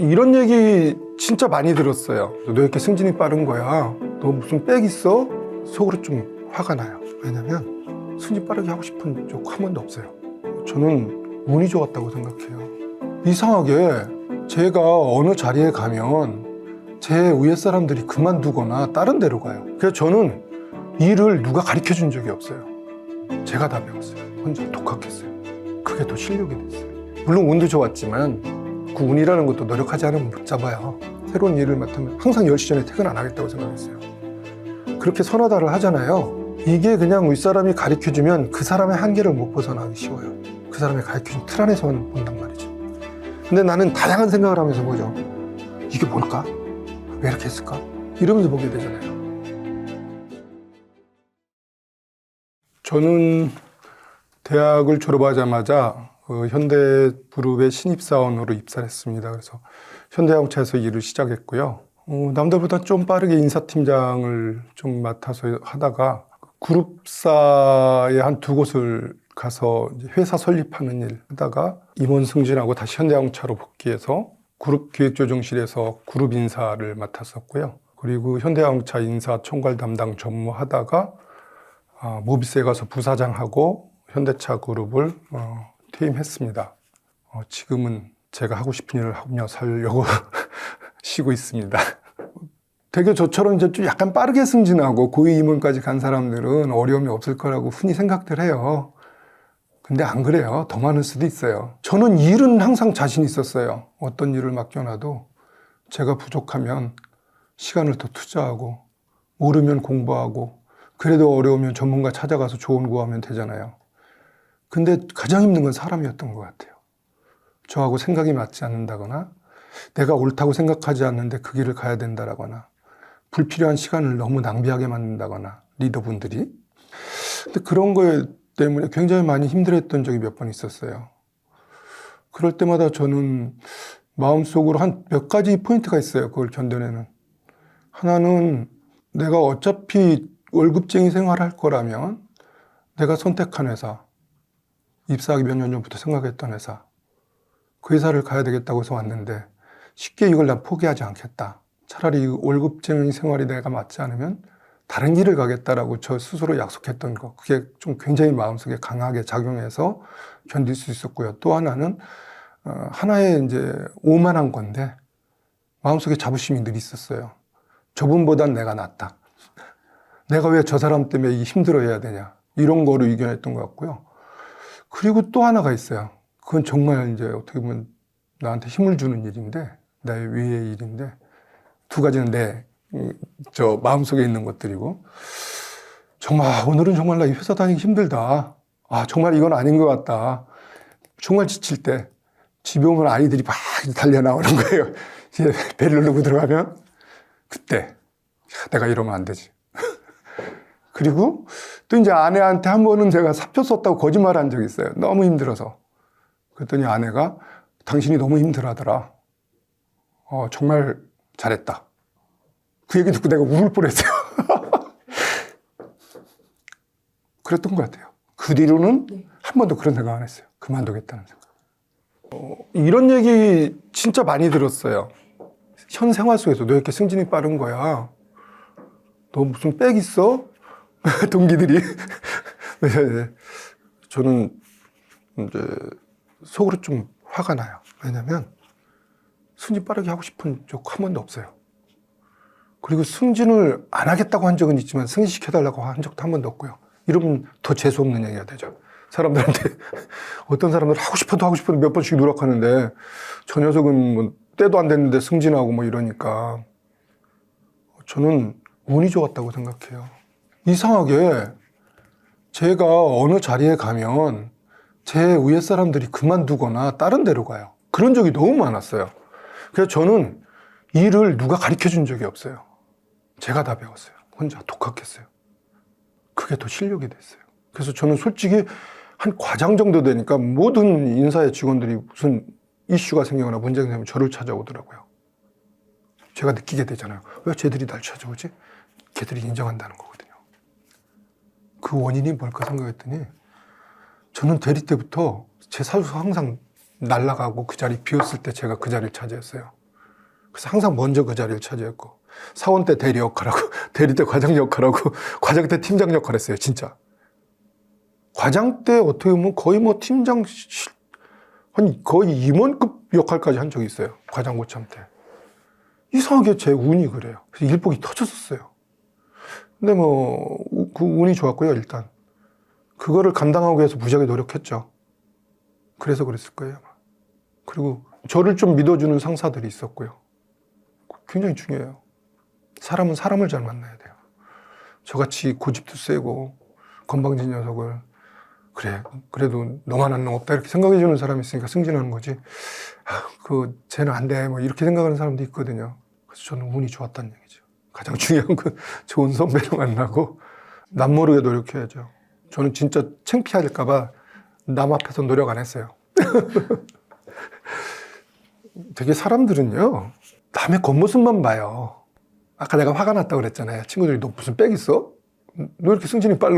이런 얘기 진짜 많이 들었어요. 너 이렇게 승진이 빠른 거야. 너 무슨 빽 있어? 속으로 좀 화가 나요. 왜냐면 승진 빠르게 하고 싶은 적 한 번도 없어요. 저는 운이 좋았다고 생각해요. 이상하게 제가 어느 자리에 가면 제 위에 사람들이 그만두거나 다른 데로 가요. 그래서 저는 일을 누가 가르쳐 준 적이 없어요. 제가 다 배웠어요. 혼자 독학했어요. 그게 더 실력이 됐어요. 물론 운도 좋았지만 그 운이라는 것도 노력하지 않으면 못 잡아요. 새로운 일을 맡으면 항상 10시 전에 퇴근 안 하겠다고 생각했어요. 그렇게 선하다를 하잖아요. 이게 그냥 윗사람이 가르쳐주면 그 사람의 한계를 못 벗어나기 쉬워요. 그 사람이 가르쳐준 틀 안에서만 본단 말이죠. 근데 나는 다양한 생각을 하면서 보죠. 이게 뭘까? 왜 이렇게 했을까? 이러면서 보게 되잖아요. 저는 대학을 졸업하자마자 현대그룹의 신입사원으로 입사를 했습니다. 그래서 현대자동차에서 일을 시작했고요. 남들보다 좀 빠르게 인사팀장을 좀 맡아서 하다가 그룹사의 한 두 곳을 가서 회사 설립하는 일 하다가 임원 승진하고 다시 현대자동차로 복귀해서 그룹 기획조정실에서 그룹 인사를 맡았었고요. 그리고 현대자동차 인사 총괄 담당 전무하다가 모비스에 가서 부사장하고 현대차 그룹을 퇴임했습니다. 지금은 제가 하고 싶은 일을 하며 살려고 쉬고 있습니다. 되게 저처럼 이제 좀 약간 빠르게 승진하고 고위 임원까지 간 사람들은 어려움이 없을 거라고 흔히 생각들 해요. 근데 안 그래요. 더 많을 수도 있어요. 저는 일은 항상 자신 있었어요. 어떤 일을 맡겨놔도 제가 부족하면 시간을 더 투자하고 모르면 공부하고 그래도 어려우면 전문가 찾아가서 조언 구하면 되잖아요. 근데 가장 힘든 건 사람이었던 것 같아요. 저하고 생각이 맞지 않는다거나 내가 옳다고 생각하지 않는데 그 길을 가야 된다거나 불필요한 시간을 너무 낭비하게 만든다거나 리더분들이. 근데 그런 거에 때문에 굉장히 많이 힘들었던 적이 몇 번 있었어요. 그럴 때마다 저는 마음속으로 한 몇 가지 포인트가 있어요. 그걸 견뎌내는. 하나는 내가 어차피 월급쟁이 생활을 할 거라면 내가 선택한 회사, 입사하기 몇 년 전부터 생각했던 회사, 그 회사를 가야 되겠다고 해서 왔는데 쉽게 이걸 난 포기하지 않겠다. 차라리 월급쟁이 생활이 내가 맞지 않으면 다른 길을 가겠다라고 저 스스로 약속했던 거, 그게 좀 굉장히 마음속에 강하게 작용해서 견딜 수 있었고요. 또 하나는 하나의 이제 오만한 건데 마음속에 자부심이 늘 있었어요. 저분보단 내가 낫다. 내가 왜 저 사람 때문에 이 힘들어해야 되냐. 이런 거로 이겨냈던 것 같고요. 그리고 또 하나가 있어요. 그건 정말 이제 어떻게 보면 나한테 힘을 주는 일인데, 나의 위의 일인데, 두 가지는 저 마음속에 있는 것들이고, 정말 오늘은 정말 나 이 회사 다니기 힘들다. 정말 이건 아닌 것 같다. 정말 지칠 때 집에 오면 아이들이 막 달려 나오는 거예요. 이제 배를 누르고 들어가면 그때 내가 이러면 안 되지. 그리고 또 이제 아내한테 한 번은 제가 사표 썼다고 거짓말한 적이 있어요. 너무 힘들어서. 그랬더니 아내가 당신이 너무 힘들어하더라. 정말 잘했다. 그 얘기 듣고 내가 울을 뻔했어요. 그랬던 것 같아요. 그 뒤로는 한 번도 그런 생각 안 했어요. 그만두겠다는 생각. 이런 얘기 진짜 많이 들었어요. 현 생활 속에서 너 이렇게 승진이 빠른 거야. 너 무슨 빽 있어? 동기들이. 저는 이제 속으로 좀 화가 나요. 왜냐면 승진 빠르게 하고 싶은 적 한 번도 없어요. 그리고 승진을 안 하겠다고 한 적은 있지만 승진시켜달라고 한 적도 한 번도 없고요. 이러면 더 재수없는 얘기가 되죠. 사람들한테 어떤 사람들 하고 싶어도 몇 번씩 누락하는데 저 녀석은 뭐 때도 안 됐는데 승진하고 뭐 이러니까 저는 운이 좋았다고 생각해요. 이상하게 제가 어느 자리에 가면 제 위에 사람들이 그만두거나 다른 데로 가요. 그런 적이 너무 많았어요. 그래서 저는 일을 누가 가르쳐 준 적이 없어요. 제가 다 배웠어요. 혼자 독학했어요. 그게 더 실력이 됐어요. 그래서 저는 솔직히 한 과장 정도 되니까 모든 인사의 직원들이 무슨 이슈가 생기거나 문제가 생기면 저를 찾아오더라고요. 제가 느끼게 되잖아요. 왜 쟤들이 날 찾아오지? 걔들이 인정한다는 거거든요. 그 원인이 뭘까 생각했더니 저는 대리 때부터 제 사수가 항상 날아가고 그 자리 비었을 때 제가 그 자리를 차지했어요. 그래서 항상 먼저 그 자리를 차지했고, 사원 때 대리 역할하고, 대리 때 과장 역할하고, 과장 때 팀장 역할 했어요, 진짜. 과장 때 어떻게 보면 거의 뭐 팀장, 한 거의 임원급 역할까지 한 적이 있어요. 과장 고참 때. 이상하게 제 운이 그래요. 그래서 일복이 터졌었어요. 근데 뭐, 그 운이 좋았고요, 일단. 그거를 감당하기 위해서 무지하게 노력했죠. 그래서 그랬을 거예요, 아마. 그리고 저를 좀 믿어주는 상사들이 있었고요. 굉장히 중요해요. 사람은 사람을 잘 만나야 돼요. 저같이 고집도 세고 건방진 녀석을 그래 그래도 너만 한 놈 없다 이렇게 생각해 주는 사람이 있으니까 승진하는 거지. 쟤는 안 돼 뭐 이렇게 생각하는 사람도 있거든요. 그래서 저는 운이 좋았다는 얘기죠. 가장 중요한 건 좋은 선배를 만나고 남 모르게 노력해야죠. 저는 진짜 창피할까 봐 남 앞에서 노력 안 했어요. 되게 사람들은요, 남의 겉모습만 봐요. 아까 내가 화가 났다고 그랬잖아요. 친구들이 너 무슨 빽 있어? 너 이렇게 승진이 빨라?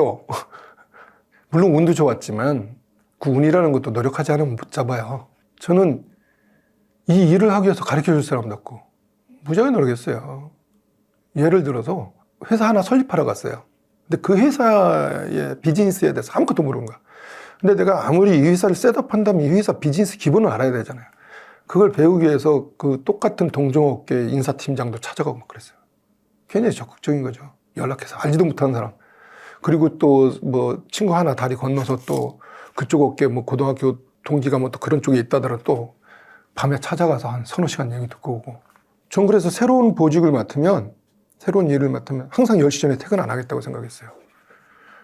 물론 운도 좋았지만 그 운이라는 것도 노력하지 않으면 못 잡아요. 저는 이 일을 하기 위해서 가르쳐 줄 사람도 없고 무지하게 노력했어요. 예를 들어서 회사 하나 설립하러 갔어요. 근데 그 회사의 비즈니스에 대해서 아무것도 모르는 거야. 근데 내가 아무리 이 회사를 셋업한다면 이 회사 비즈니스 기본을 알아야 되잖아요. 그걸 배우기 위해서 그 똑같은 동종업계 인사팀장도 찾아가고 막 그랬어요. 굉장히 적극적인 거죠. 연락해서 알지도 못하는 사람. 그리고 또 뭐 친구 하나 다리 건너서 또 그쪽 업계 뭐 고등학교 동기가 뭐 또 그런 쪽에 있다더라 또 밤에 찾아가서 한 서너 시간 얘기 듣고 오고. 전 그래서 새로운 보직을 맡으면 새로운 일을 맡으면 항상 10시 전에 퇴근 안 하겠다고 생각했어요.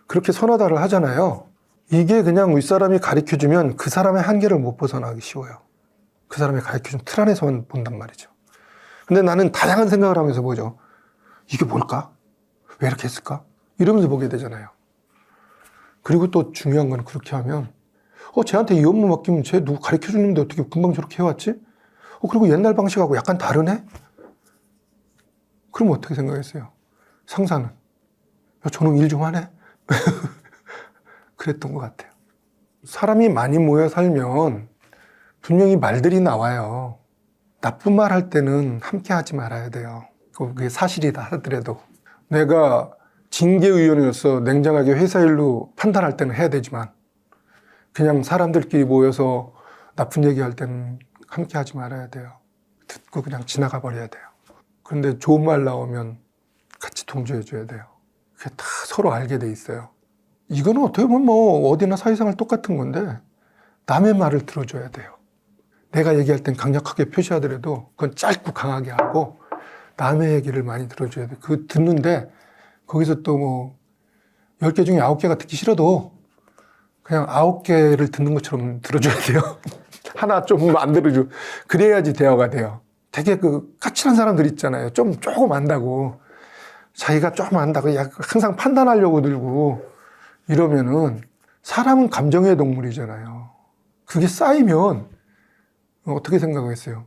그렇게 서너다를 하잖아요. 이게 그냥 윗사람이 가르쳐주면 그 사람의 한계를 못 벗어나기 쉬워요. 그 사람이 가르쳐준 틀 안에서만 본단 말이죠. 근데 나는 다양한 생각을 하면서 보죠. 이게 뭘까? 왜 이렇게 했을까? 이러면서 보게 되잖아요. 그리고 또 중요한 건 그렇게 하면 쟤한테 이 업무 맡기면 쟤 누구 가르쳐주는데 어떻게 금방 저렇게 해왔지? 그리고 옛날 방식하고 약간 다르네? 그럼 어떻게 생각했어요? 상사는 저놈 일 좀 하네? 그랬던 것 같아요. 사람이 많이 모여 살면 분명히 말들이 나와요. 나쁜 말 할 때는 함께 하지 말아야 돼요. 그게 사실이다 하더라도. 내가 징계위원으로서 냉정하게 회사 일로 판단할 때는 해야 되지만 그냥 사람들끼리 모여서 나쁜 얘기할 때는 함께 하지 말아야 돼요. 듣고 그냥 지나가 버려야 돼요. 그런데 좋은 말 나오면 같이 동조해 줘야 돼요. 그게 다 서로 알게 돼 있어요. 이거는 어떻게 보면 뭐 어디나 사회생활 똑같은 건데 남의 말을 들어줘야 돼요. 내가 얘기할 땐 강력하게 표시하더라도 그건 짧고 강하게 하고 남의 얘기를 많이 들어줘야 돼요. 그 듣는데 거기서 또 뭐 10개 중에 9개가 듣기 싫어도 그냥 9개를 듣는 것처럼 들어줘야 돼요. 하나 좀 안 들어줘. 그래야지 대화가 돼요. 되게 그 까칠한 사람들 있잖아요. 조금 안다고. 자기가 조금 안다고 항상 판단하려고 들고 이러면은 사람은 감정의 동물이잖아요. 그게 쌓이면 어떻게 생각하겠어요?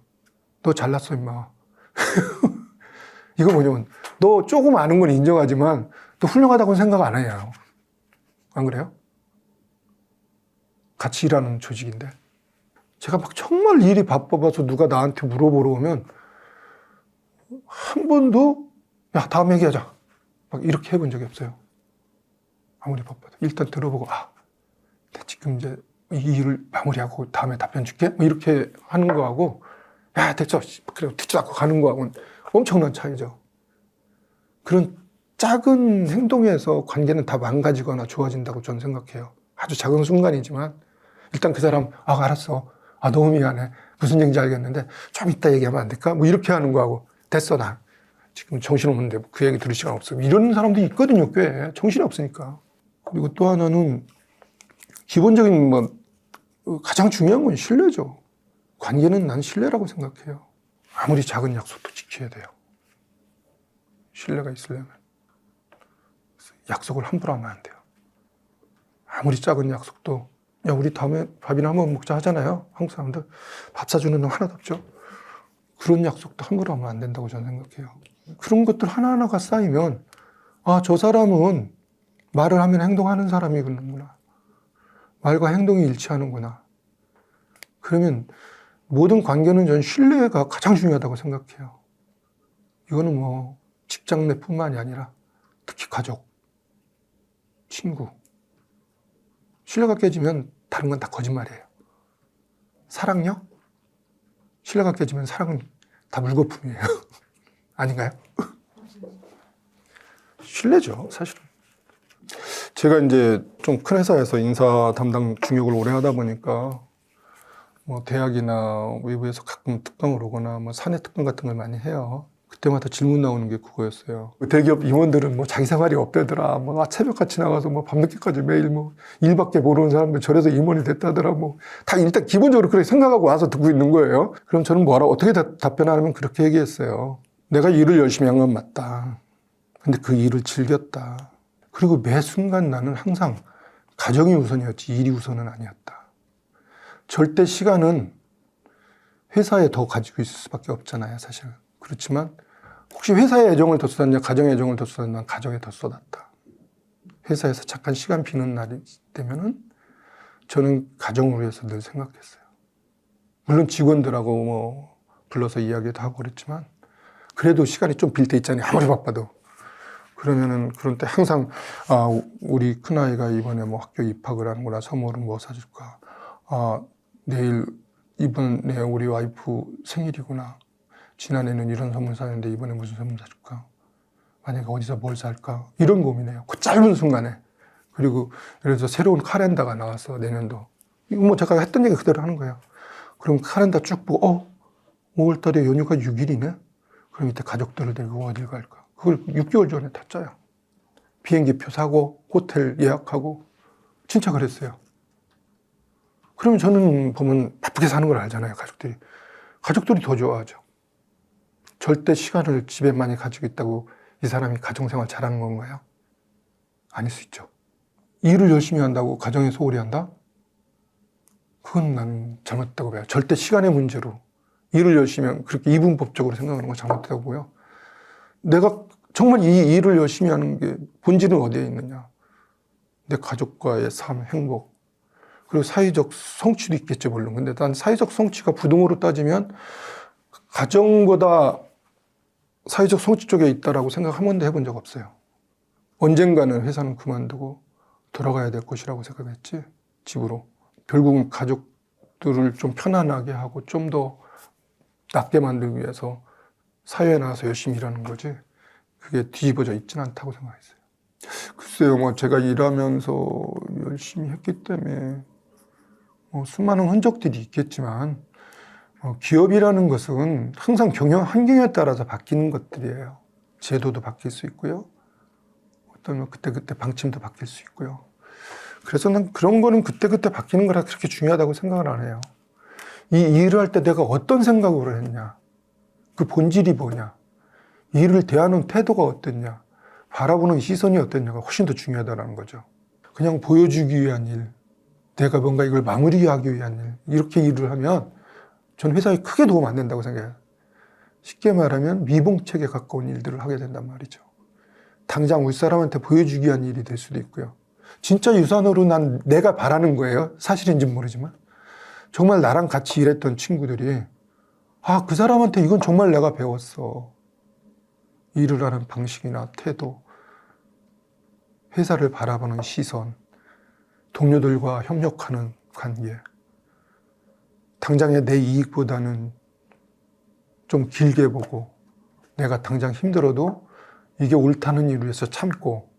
너 잘났어 임마. 이거 뭐냐면 너 조금 아는 건 인정하지만 너 훌륭하다고는 생각 안 해요. 안 그래요? 같이 일하는 조직인데. 제가 막 정말 일이 바빠서 누가 나한테 물어보러 오면 한 번도 야 다음 얘기하자 막 이렇게 해본 적이 없어요. 아무리 바빠도 일단 들어보고 나 지금 이제 이 일을 마무리하고 다음에 답변 줄게 뭐 이렇게 하는 거하고 야 됐어 그래 듣지 않고 가는 거하고는 엄청난 차이죠. 그런 작은 행동에서 관계는 다 망가지거나 좋아진다고 저는 생각해요. 아주 작은 순간이지만 일단 그 사람 알았어 너무 미안해 무슨 얘기인지 알겠는데 좀 이따 얘기하면 안 될까 뭐 이렇게 하는 거하고 됐어 나 지금 정신없는데 그 얘기 들을 시간 없어 이런 사람도 있거든요. 꽤 정신이 없으니까. 그리고 또 하나는 기본적인 가장 중요한 건 신뢰죠. 관계는 난 신뢰라고 생각해요. 아무리 작은 약속도 지켜야 돼요. 신뢰가 있으려면. 약속을 함부로 하면 안 돼요. 아무리 작은 약속도 야 우리 다음에 밥이나 한번 먹자 하잖아요. 한국 사람들 밥 사주는 놈 하나도 없죠. 그런 약속도 함부로 하면 안 된다고 저는 생각해요. 그런 것들 하나하나가 쌓이면 저 사람은 말을 하면 행동하는 사람이구나. 말과 행동이 일치하는구나. 그러면 모든 관계는 저는 신뢰가 가장 중요하다고 생각해요. 이거는 뭐 직장 내뿐만이 아니라 특히 가족, 친구. 신뢰가 깨지면 다른 건 다 거짓말이에요. 사랑요? 신뢰가 깨지면 사랑은 다 물거품이에요. 아닌가요? 신뢰죠, 사실은. 제가 이제 좀 큰 회사에서 인사 담당 중역을 오래 하다 보니까 뭐 대학이나 외부에서 가끔 특강을 오거나 뭐 사내 특강 같은 걸 많이 해요. 그때마다 질문 나오는 게 그거였어요. 대기업 임원들은 뭐 자기 생활이 없대더라. 뭐 새벽같이 나가서 뭐 밤늦게까지 매일 뭐 일밖에 모르는 사람들 저래서 임원이 됐다더라. 뭐 다 일단 기본적으로 그렇게 생각하고 와서 듣고 있는 거예요. 그럼 저는 뭐라 어떻게 답변하냐면 그렇게 얘기했어요. 내가 일을 열심히 한 건 맞다. 근데 그 일을 즐겼다. 그리고 매 순간 나는 항상 가정이 우선이었지 일이 우선은 아니었다. 절대 시간은 회사에 더 가지고 있을 수밖에 없잖아요, 사실은. 그렇지만 혹시 회사에 애정을 더 쏟았냐, 가정에 애정을 더 쏟았냐, 난 가정에 더 쏟았다. 회사에서 잠깐 시간 비는 날이 되면은 저는 가정을 위해서 늘 생각했어요. 물론 직원들하고 뭐 불러서 이야기도 하고 그랬지만 그래도 시간이 좀 빌 때 있잖아요. 아무리 바빠도. 그러면은 그런 때 항상 우리 큰아이가 이번에 뭐 학교 입학을 하는구나. 선물은 뭐 사줄까? 내일 이번에 우리 와이프 생일이구나. 지난해는 이런 선물 사는데 이번에 무슨 선물 사줄까? 만약에 어디서 뭘 살까? 이런 고민해요. 그 짧은 순간에. 그리고 예를 들어서 새로운 카렌더가 나왔어, 내년도. 이거 뭐 제가 했던 얘기 그대로 하는 거예요. 그럼 카렌더 쭉 보고 5월달에 연휴가 6일이네? 그럼 이때 가족들을 데리고 어딜 갈까? 그걸 6개월 전에 다 짜요. 비행기표 사고 호텔 예약하고 진짜 그랬어요. 그러면 저는 보면 바쁘게 사는 걸 알잖아요, 가족들이. 가족들이 더 좋아하죠. 절대 시간을 집에 많이 가지고 있다고 이 사람이 가정생활 잘하는 건가요? 아닐 수 있죠. 일을 열심히 한다고 가정에 소홀히 한다? 그건 난 잘못됐다고 봐요. 절대 시간의 문제로 일을 열심히 하면 그렇게 이분법적으로 생각하는 건 잘못됐다고 보고요. 내가 정말 이 일을 열심히 하는 게 본질은 어디에 있느냐? 내 가족과의 삶, 행복, 그리고 사회적 성취도 있겠죠, 물론. 근데 난 사회적 성취가 부동으로 따지면 가정보다 사회적 성취 쪽에 있다라고 생각 한 번도 해본 적 없어요. 언젠가는 회사는 그만두고 돌아가야 될 것이라고 생각했지, 집으로. 결국은 가족들을 좀 편안하게 하고 좀 더 낫게 만들기 위해서 사회에 나와서 열심히 일하는 거지, 그게 뒤집어져 있지는 않다고 생각했어요. 글쎄요, 뭐 제가 일하면서 열심히 했기 때문에 수많은 흔적들이 있겠지만, 기업이라는 것은 항상 경영 환경에 따라서 바뀌는 것들이에요. 제도도 바뀔 수 있고요. 어떤 그때그때 방침도 바뀔 수 있고요. 그래서 난 그런 거는 그때그때 바뀌는 거라 그렇게 중요하다고 생각을 안 해요. 이 일을 할 때 내가 어떤 생각으로 했냐, 그 본질이 뭐냐, 일을 대하는 태도가 어땠냐, 바라보는 시선이 어땠냐가 훨씬 더 중요하다는 거죠. 그냥 보여주기 위한 일, 내가 뭔가 이걸 마무리하기 위한 일, 이렇게 일을 하면 전 회사에 크게 도움 안 된다고 생각해요. 쉽게 말하면 미봉책에 가까운 일들을 하게 된단 말이죠. 당장 윗사람한테 보여주기 위한 일이 될 수도 있고요. 진짜 유산으로 난 내가 바라는 거예요. 사실인지는 모르지만. 정말 나랑 같이 일했던 친구들이 그 사람한테 이건 정말 내가 배웠어. 일을 하는 방식이나 태도, 회사를 바라보는 시선, 동료들과 협력하는 관계. 당장의 내 이익보다는 좀 길게 보고 내가 당장 힘들어도 이게 옳다는 일을 위해서 참고,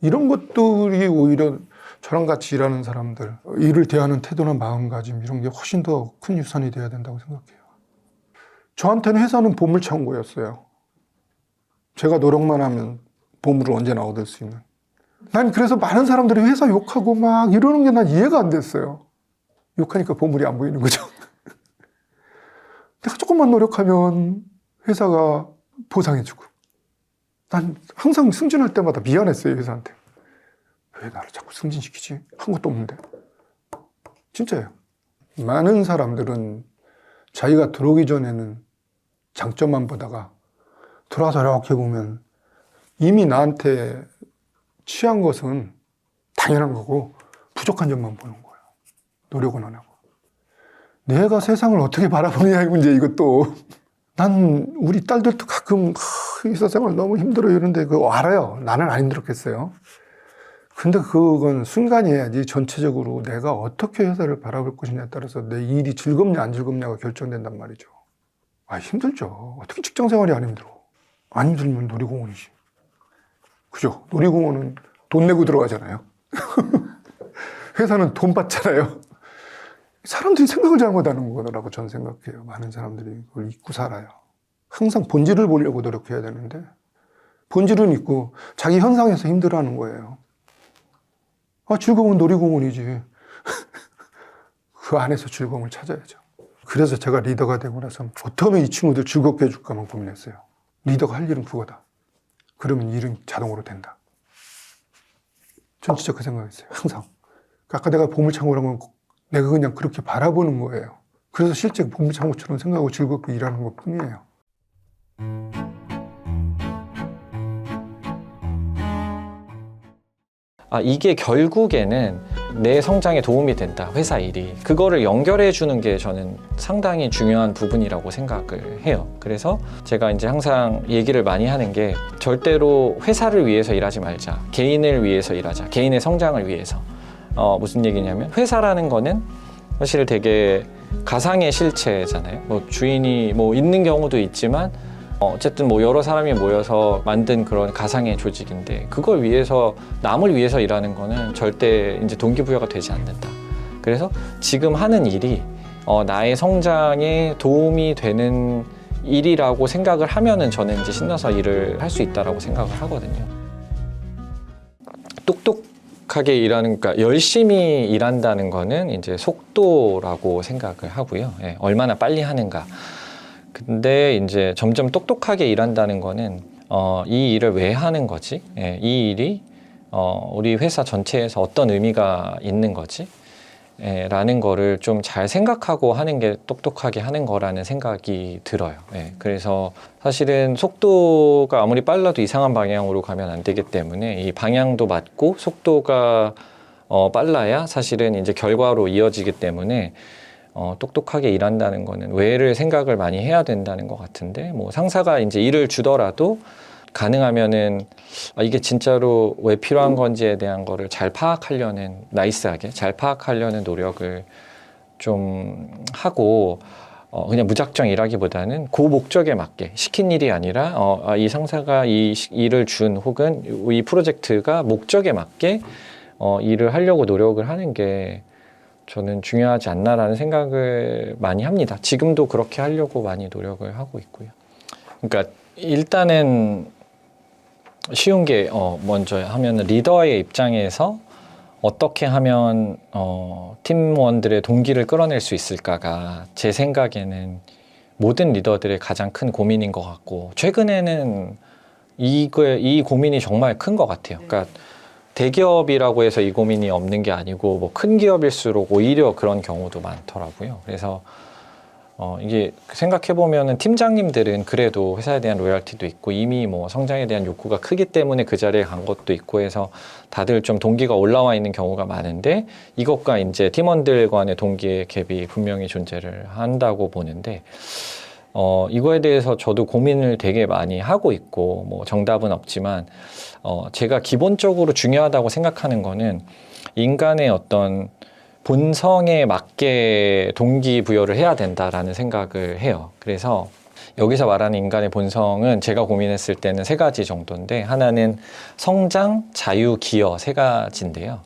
이런 것들이 오히려 저랑 같이 일하는 사람들, 일을 대하는 태도나 마음가짐, 이런 게 훨씬 더 큰 유산이 돼야 된다고 생각해요. 저한테는 회사는 보물창고였어요. 제가 노력만 하면 보물을 언제나 얻을 수 있는. 난 그래서 많은 사람들이 회사 욕하고 막 이러는 게 난 이해가 안 됐어요. 욕하니까 보물이 안 보이는 거죠. 내가 조금만 노력하면 회사가 보상해주고. 난 항상 승진할 때마다 미안했어요, 회사한테. 왜 나를 자꾸 승진시키지? 한 것도 없는데. 진짜예요. 많은 사람들은 자기가 들어오기 전에는 장점만 보다가 돌아서 이렇게 보면 이미 나한테 취한 것은 당연한 거고 부족한 점만 보는 거예요. 노력은 안 하고. 내가 세상을 어떻게 바라보느냐의 문제, 이것도. 난 우리 딸들도 가끔 회사 생활 너무 힘들어 이러는데 그거 알아요. 나는 안 힘들었겠어요. 근데 그건 순간이어야지 전체적으로 내가 어떻게 회사를 바라볼 것이냐에 따라서 내 일이 즐겁냐 안 즐겁냐가 결정된단 말이죠. 아, 힘들죠. 어떻게 직장 생활이 안 힘들어? 안 힘들면 놀이공원이지. 그죠? 놀이공원은 돈 내고 들어가잖아요. 회사는 돈 받잖아요. 사람들이 생각을 잘못하는 거라고 저는 생각해요. 많은 사람들이 그걸 잊고 살아요. 항상 본질을 보려고 노력해야 되는데 본질은 있고 자기 현상에서 힘들어하는 거예요. 아, 즐거운 놀이공원이지. 그 안에서 즐거움을 찾아야죠. 그래서 제가 리더가 되고 나서 어떻게 하면 이 친구들 즐겁게 해줄까만 고민했어요. 리더가 할 일은 그거다. 그러면 일은 자동으로 된다. 전 진짜 그 생각했어요. 항상. 아까 내가 보물창고라는 건 내가 그냥 그렇게 바라보는 거예요. 그래서 실제 보물창고처럼 생각하고 즐겁게 일하는 것 뿐이에요. 이게 결국에는 내 성장에 도움이 된다, 회사 일이. 그거를 연결해 주는 게 저는 상당히 중요한 부분이라고 생각을 해요. 그래서 제가 이제 항상 얘기를 많이 하는 게 절대로 회사를 위해서 일하지 말자. 개인을 위해서 일하자. 개인의 성장을 위해서. 무슨 얘기냐면 회사라는 거는 사실 되게 가상의 실체잖아요. 뭐 주인이 뭐 있는 경우도 있지만 어쨌든 뭐 여러 사람이 모여서 만든 그런 가상의 조직인데 그걸 위해서 남을 위해서 일하는 거는 절대 이제 동기부여가 되지 않는다. 그래서 지금 하는 일이 나의 성장에 도움이 되는 일이라고 생각을 하면은 저는 이제 신나서 일을 할 수 있다라고 생각을 하거든요. 똑똑하게 일하는, 그러니까 열심히 일한다는 거는 이제 속도라고 생각을 하고요. 예, 얼마나 빨리 하는가. 근데 이제 점점 똑똑하게 일한다는 거는 이 일을 왜 하는 거지? 예, 이 일이 우리 회사 전체에서 어떤 의미가 있는 거지? 예, 라는 거를 좀 잘 생각하고 하는 게 똑똑하게 하는 거라는 생각이 들어요. 예, 그래서 사실은 속도가 아무리 빨라도 이상한 방향으로 가면 안 되기 때문에 이 방향도 맞고 속도가 빨라야 사실은 이제 결과로 이어지기 때문에 똑똑하게 일한다는 거는 왜를 생각을 많이 해야 된다는 것 같은데, 뭐 상사가 이제 일을 주더라도 가능하면은 이게 진짜로 왜 필요한 건지에 대한 거를 잘 파악하려는, 나이스하게 잘 파악하려는 노력을 좀 하고 그냥 무작정 일하기보다는 그 목적에 맞게 시킨 일이 아니라 이 상사가 이 일을 준 혹은 이 프로젝트가 목적에 맞게 일을 하려고 노력을 하는 게 저는 중요하지 않나라는 생각을 많이 합니다. 지금도 그렇게 하려고 많이 노력을 하고 있고요. 그러니까 일단은 쉬운 게 먼저 하면 리더의 입장에서 어떻게 하면 팀원들의 동기를 끌어낼 수 있을까가 제 생각에는 모든 리더들의 가장 큰 고민인 것 같고, 최근에는 이 고민이 정말 큰 것 같아요. 그러니까 대기업이라고 해서 이 고민이 없는 게 아니고 뭐 큰 기업일수록 오히려 그런 경우도 많더라고요. 그래서 이게 생각해 보면은 팀장님들은 그래도 회사에 대한 로열티도 있고 이미 뭐 성장에 대한 욕구가 크기 때문에 그 자리에 간 것도 있고 해서 다들 좀 동기가 올라와 있는 경우가 많은데, 이것과 이제 팀원들 간의 동기의 갭이 분명히 존재를 한다고 보는데, 이거에 대해서 저도 고민을 되게 많이 하고 있고, 뭐 정답은 없지만, 제가 기본적으로 중요하다고 생각하는 거는 인간의 어떤 본성에 맞게 동기부여를 해야 된다라는 생각을 해요. 그래서 여기서 말하는 인간의 본성은 제가 고민했을 때는 세 가지 정도인데, 하나는 성장, 자유, 기여 세 가지인데요.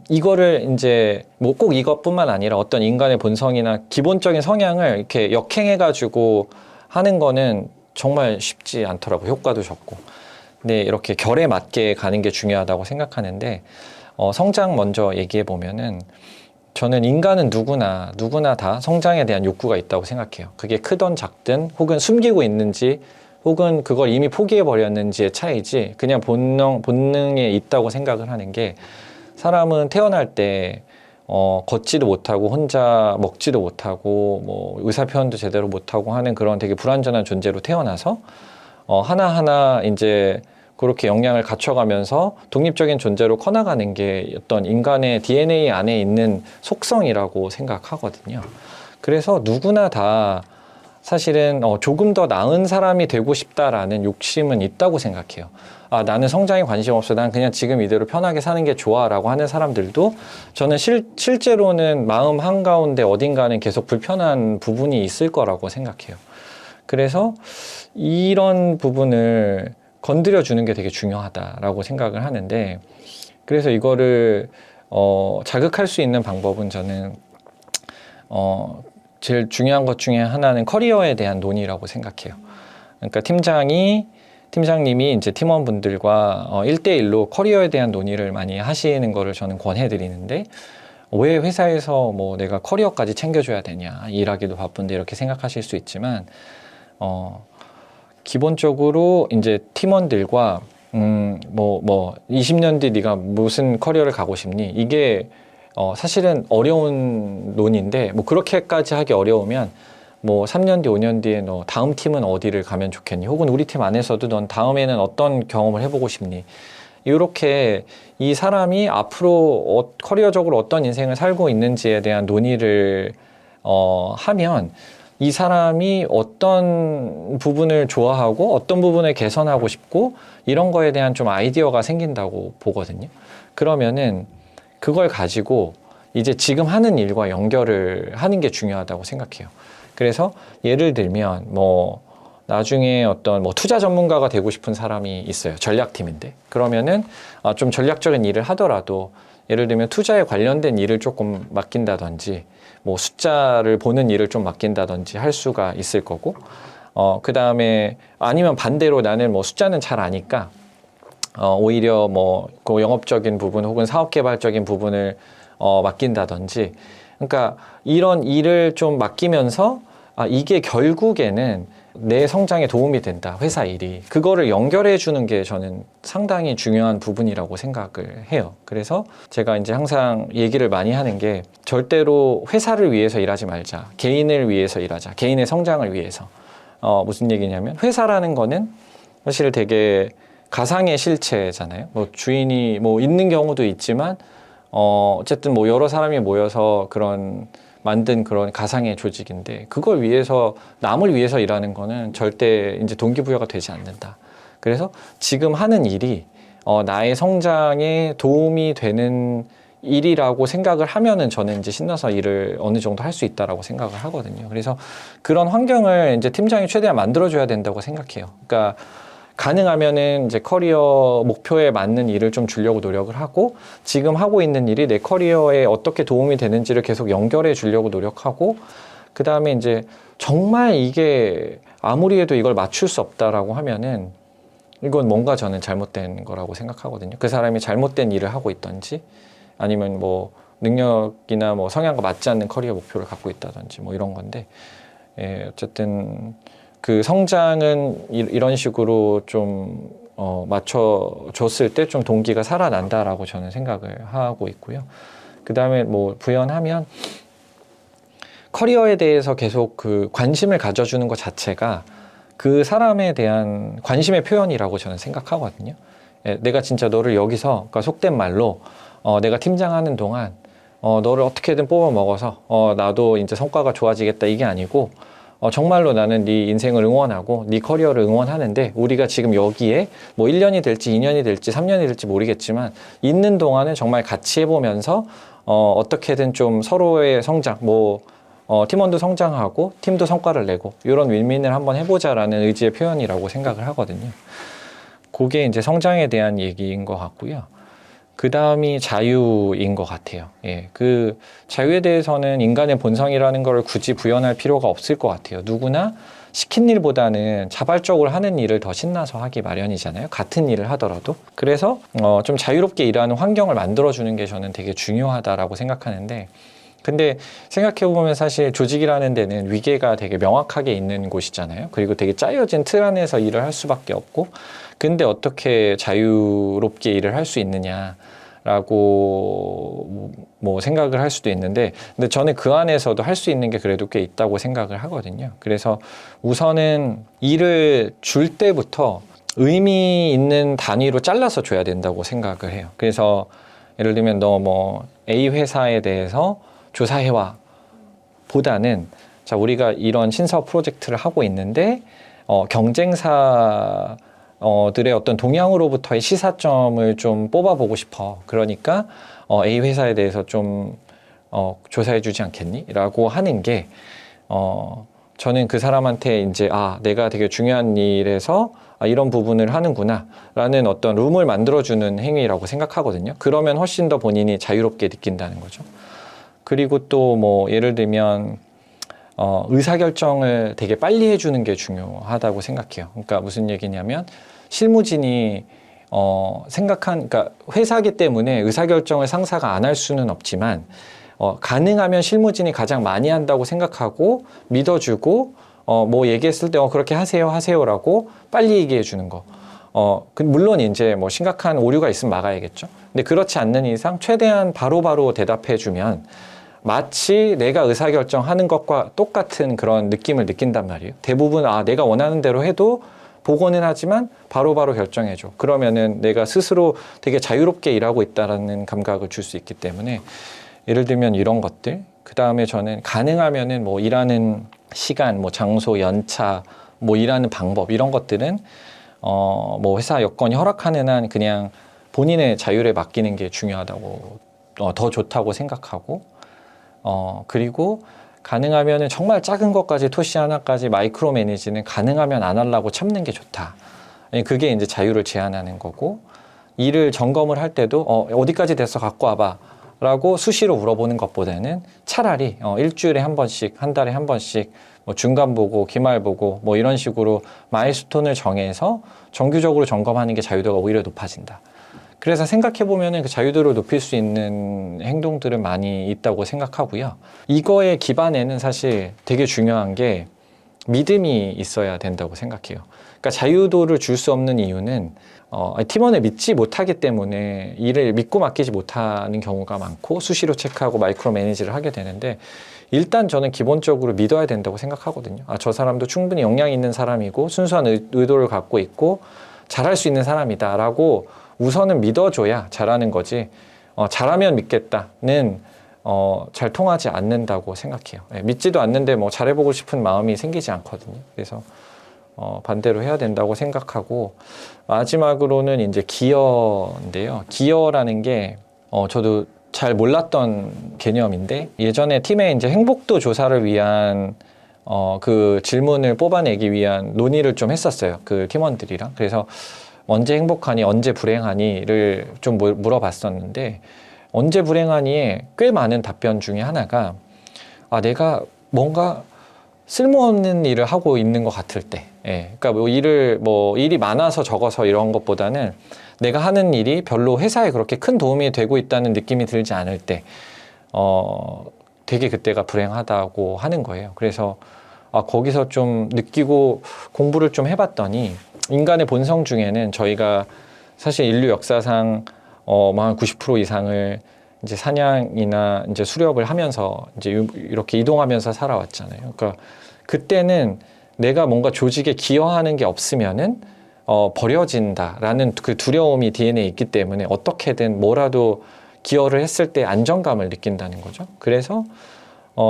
이거를 이제 뭐 꼭 이것뿐만 아니라 어떤 인간의 본성이나 기본적인 성향을 이렇게 역행해가지고 하는 거는 정말 쉽지 않더라고요. 효과도 적고. 근데 이렇게 결에 맞게 가는 게 중요하다고 생각하는데, 성장 먼저 얘기해 보면은 저는 인간은 누구나 다 성장에 대한 욕구가 있다고 생각해요. 그게 크든 작든 혹은 숨기고 있는지 혹은 그걸 이미 포기해 버렸는지의 차이지, 그냥 본능에 있다고 생각을 하는 게, 사람은 태어날 때 걷지도 못하고 혼자 먹지도 못하고 뭐 의사 표현도 제대로 못하고 하는 그런 되게 불완전한 존재로 태어나서 하나하나 이제 그렇게 역량을 갖춰가면서 독립적인 존재로 커나가는 게 어떤 인간의 DNA 안에 있는 속성이라고 생각하거든요. 그래서 누구나 다 사실은 조금 더 나은 사람이 되고 싶다라는 욕심은 있다고 생각해요. 아, 나는 성장에 관심 없어. 난 그냥 지금 이대로 편하게 사는 게 좋아라고 하는 사람들도 저는 실제로는 마음 한가운데 어딘가는 계속 불편한 부분이 있을 거라고 생각해요. 그래서 이런 부분을 건드려 주는 게 되게 중요하다라고 생각을 하는데, 그래서 이거를 자극할 수 있는 방법은 저는 제일 중요한 것 중에 하나는 커리어에 대한 논의라고 생각해요. 그러니까 팀장님이 이제 팀원분들과 1대1로 커리어에 대한 논의를 많이 하시는 거를 저는 권해드리는데, 왜 회사에서 뭐 내가 커리어까지 챙겨줘야 되냐, 일하기도 바쁜데 이렇게 생각하실 수 있지만, 기본적으로 이제 팀원들과 20년 뒤 네가 무슨 커리어를 가고 싶니? 이게 사실은 어려운 논의인데, 뭐 그렇게까지 하기 어려우면 뭐 3년 뒤, 5년 뒤에 너 다음 팀은 어디를 가면 좋겠니? 혹은 우리 팀 안에서도 넌 다음에는 어떤 경험을 해보고 싶니? 이렇게 이 사람이 앞으로 커리어적으로 어떤 인생을 살고 있는지에 대한 논의를 하면 이 사람이 어떤 부분을 좋아하고 어떤 부분을 개선하고 싶고 이런 거에 대한 좀 아이디어가 생긴다고 보거든요. 그러면은 그걸 가지고 이제 지금 하는 일과 연결을 하는 게 중요하다고 생각해요. 그래서 예를 들면 뭐 나중에 어떤 뭐 투자 전문가가 되고 싶은 사람이 있어요. 전략팀인데. 그러면은 좀 전략적인 일을 하더라도 예를 들면 투자에 관련된 일을 조금 맡긴다든지 뭐 숫자를 보는 일을 좀 맡긴다든지 할 수가 있을 거고, 그 다음에 아니면 반대로 나는 뭐 숫자는 잘 아니까 오히려 뭐 그 영업적인 부분 혹은 사업 개발적인 부분을 맡긴다든지, 그러니까 이런 일을 좀 맡기면서 이게 결국에는 내 성장에 도움이 된다, 회사 일이. 그거를 연결해 주는 게 저는 상당히 중요한 부분이라고 생각을 해요. 그래서 제가 이제 항상 얘기를 많이 하는 게, 절대로 회사를 위해서 일하지 말자, 개인을 위해서 일하자, 개인의 성장을 위해서. 무슨 얘기냐면, 회사라는 거는 사실 되게 가상의 실체잖아요. 뭐 주인이 뭐 있는 경우도 있지만 어쨌든 뭐 여러 사람이 모여서 만든 그런 가상의 조직인데, 그걸 위해서, 남을 위해서 일하는 거는 절대 이제 동기부여가 되지 않는다. 그래서 지금 하는 일이 나의 성장에 도움이 되는 일이라고 생각을 하면은 저는 이제 신나서 일을 어느 정도 할 수 있다라고 생각을 하거든요. 그래서 그런 환경을 이제 팀장이 최대한 만들어줘야 된다고 생각해요. 그러니까 가능하면은 이제 커리어 목표에 맞는 일을 좀 주려고 노력을 하고, 지금 하고 있는 일이 내 커리어에 어떻게 도움이 되는지를 계속 연결해 주려고 노력하고, 그 다음에 이제 정말 이게 아무리 해도 이걸 맞출 수 없다라고 하면은 이건 뭔가 저는 잘못된 거라고 생각하거든요. 그 사람이 잘못된 일을 하고 있던지, 아니면 뭐 능력이나 뭐 성향과 맞지 않는 커리어 목표를 갖고 있다든지 뭐 이런 건데, 어쨌든 그 성장은 이런 식으로 좀 맞춰줬을 때 좀 동기가 살아난다라고 저는 생각을 하고 있고요. 그 다음에 뭐 부연하면, 커리어에 대해서 계속 그 관심을 가져주는 것 자체가 그 사람에 대한 관심의 표현이라고 저는 생각하거든요. 내가 진짜 너를 여기서, 그러니까 속된 말로 내가 팀장하는 동안 너를 어떻게든 뽑아 먹어서 나도 이제 성과가 좋아지겠다, 이게 아니고, 정말로 나는 네 인생을 응원하고 네 커리어를 응원하는데, 우리가 지금 여기에 뭐 1년이 될지 2년이 될지 3년이 될지 모르겠지만 있는 동안은 정말 같이 해보면서 어떻게든 좀 서로의 성장, 뭐 팀원도 성장하고 팀도 성과를 내고 이런 윈윈을 한번 해보자라는 의지의 표현이라고 생각을 하거든요. 그게 이제 성장에 대한 얘기인 것 같고요. 그 다음이 자유인 것 같아요. 그 자유에 대해서는 인간의 본성이라는 걸 굳이 부연할 필요가 없을 것 같아요. 누구나 시킨 일보다는 자발적으로 하는 일을 더 신나서 하기 마련이잖아요. 같은 일을 하더라도. 그래서 좀 자유롭게 일하는 환경을 만들어주는 게 저는 되게 중요하다라고 생각하는데, 근데 생각해보면 사실 조직이라는 데는 위계가 되게 명확하게 있는 곳이잖아요. 그리고 되게 짜여진 틀 안에서 일을 할 수밖에 없고, 근데 어떻게 자유롭게 일을 할 수 있느냐라고 뭐 생각을 할 수도 있는데, 근데 저는 그 안에서도 할 수 있는 게 그래도 꽤 있다고 생각을 하거든요. 그래서 우선은 일을 줄 때부터 의미 있는 단위로 잘라서 줘야 된다고 생각을 해요. 그래서 예를 들면 너 뭐 A 회사에 대해서 조사해와 보다는 자, 우리가 이런 신사업 프로젝트를 하고 있는데 경쟁사들의 어떤 동향으로부터의 시사점을 좀 뽑아보고 싶어. 그러니까 A 회사에 대해서 좀 조사해 주지 않겠니? 라고 하는 게 저는 그 사람한테 이제 내가 되게 중요한 일에서 이런 부분을 하는구나 라는 어떤 룸을 만들어주는 행위라고 생각하거든요. 그러면 훨씬 더 본인이 자유롭게 느낀다는 거죠. 그리고 또 뭐 예를 들면 의사결정을 되게 빨리 해주는 게 중요하다고 생각해요. 그러니까 무슨 얘기냐면 실무진이 그러니까 회사기 때문에 의사결정을 상사가 안 할 수는 없지만 가능하면 실무진이 가장 많이 한다고 생각하고 믿어주고 뭐 얘기했을 때 그렇게 하세요라고 빨리 얘기해 주는 거. 물론 이제 뭐 심각한 오류가 있으면 막아야겠죠. 근데 그렇지 않는 이상 최대한 바로바로 대답해 주면 마치 내가 의사결정하는 것과 똑같은 그런 느낌을 느낀단 말이에요. 대부분 내가 원하는 대로 해도 보고는 하지만 바로바로 결정해줘. 그러면은 내가 스스로 되게 자유롭게 일하고 있다라는 감각을 줄 수 있기 때문에 예를 들면 이런 것들. 그 다음에 저는 가능하면은 뭐 일하는 시간, 뭐 장소, 연차, 뭐 일하는 방법 이런 것들은 뭐 회사 여건이 허락하는 한 그냥 본인의 자율에 맡기는 게 중요하다고 더 좋다고 생각하고 그리고 가능하면은 정말 작은 것까지 토시 하나까지 마이크로 매니지는 가능하면 안 하려고 참는 게 좋다. 그게 이제 자유를 제한하는 거고 일을 점검을 할 때도 어디까지 됐어 갖고 와봐 라고 수시로 물어보는 것보다는 차라리 일주일에 한 번씩 한 달에 한 번씩 뭐 중간 보고 기말 보고 뭐 이런 식으로 마일스톤을 정해서 정규적으로 점검하는 게 자유도가 오히려 높아진다. 그래서 생각해보면 그 자유도를 높일 수 있는 행동들은 많이 있다고 생각하고요. 이거의 기반에는 사실 되게 중요한 게 믿음이 있어야 된다고 생각해요. 그러니까 자유도를 줄 수 없는 이유는 팀원을 믿지 못하기 때문에 일을 믿고 맡기지 못하는 경우가 많고 수시로 체크하고 마이크로 매니지를 하게 되는데 일단 저는 기본적으로 믿어야 된다고 생각하거든요. 저 사람도 충분히 역량 있는 사람이고 순수한 의도를 갖고 있고 잘할 수 있는 사람이다라고 우선은 믿어줘야 잘하는 거지 잘하면 믿겠다는 잘 통하지 않는다고 생각해요. 믿지도 않는데 뭐 잘해보고 싶은 마음이 생기지 않거든요. 그래서 반대로 해야 된다고 생각하고 마지막으로는 이제 기여인데요. 기여라는 게 저도 잘 몰랐던 개념인데 예전에 팀에 이제 행복도 조사를 위한 그 질문을 뽑아내기 위한 논의를 좀 했었어요. 그 팀원들이랑. 그래서 언제 행복하니, 언제 불행하니를 좀 물어봤었는데 언제 불행하니에 꽤 많은 답변 중에 하나가 내가 뭔가 쓸모없는 일을 하고 있는 것 같을 때, 그러니까 일이 많아서 적어서 이런 것보다는 내가 하는 일이 별로 회사에 그렇게 큰 도움이 되고 있다는 느낌이 들지 않을 때, 되게 그때가 불행하다고 하는 거예요. 그래서 거기서 좀 느끼고 공부를 좀 해봤더니 인간의 본성 중에는 저희가 사실 인류 역사상 한 90% 이상을 이제 사냥이나 이제 수렵을 하면서 이제 이렇게 이동하면서 살아왔잖아요. 그러니까 그때는 내가 뭔가 조직에 기여하는 게 없으면은 버려진다라는 그 두려움이 DNA에 있기 때문에 어떻게든 뭐라도 기여를 했을 때 안정감을 느낀다는 거죠. 그래서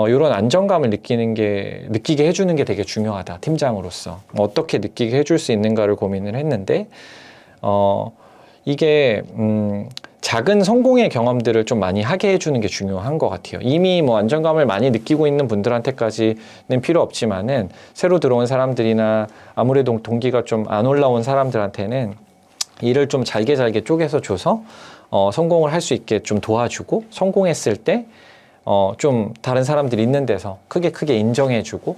이런 안정감을 느끼게 해주는 게 되게 중요하다. 팀장으로서 어떻게 느끼게 해줄 수 있는가를 고민을 했는데 이게 작은 성공의 경험들을 좀 많이 하게 해주는 게 중요한 것 같아요. 이미 뭐 안정감을 많이 느끼고 있는 분들한테까지는 필요 없지만은 새로 들어온 사람들이나 아무래도 동기가 좀 안 올라온 사람들한테는 일을 좀 잘게 쪼개서 줘서 성공을 할 수 있게 좀 도와주고 성공했을 때 좀 다른 사람들이 있는 데서 크게 인정해주고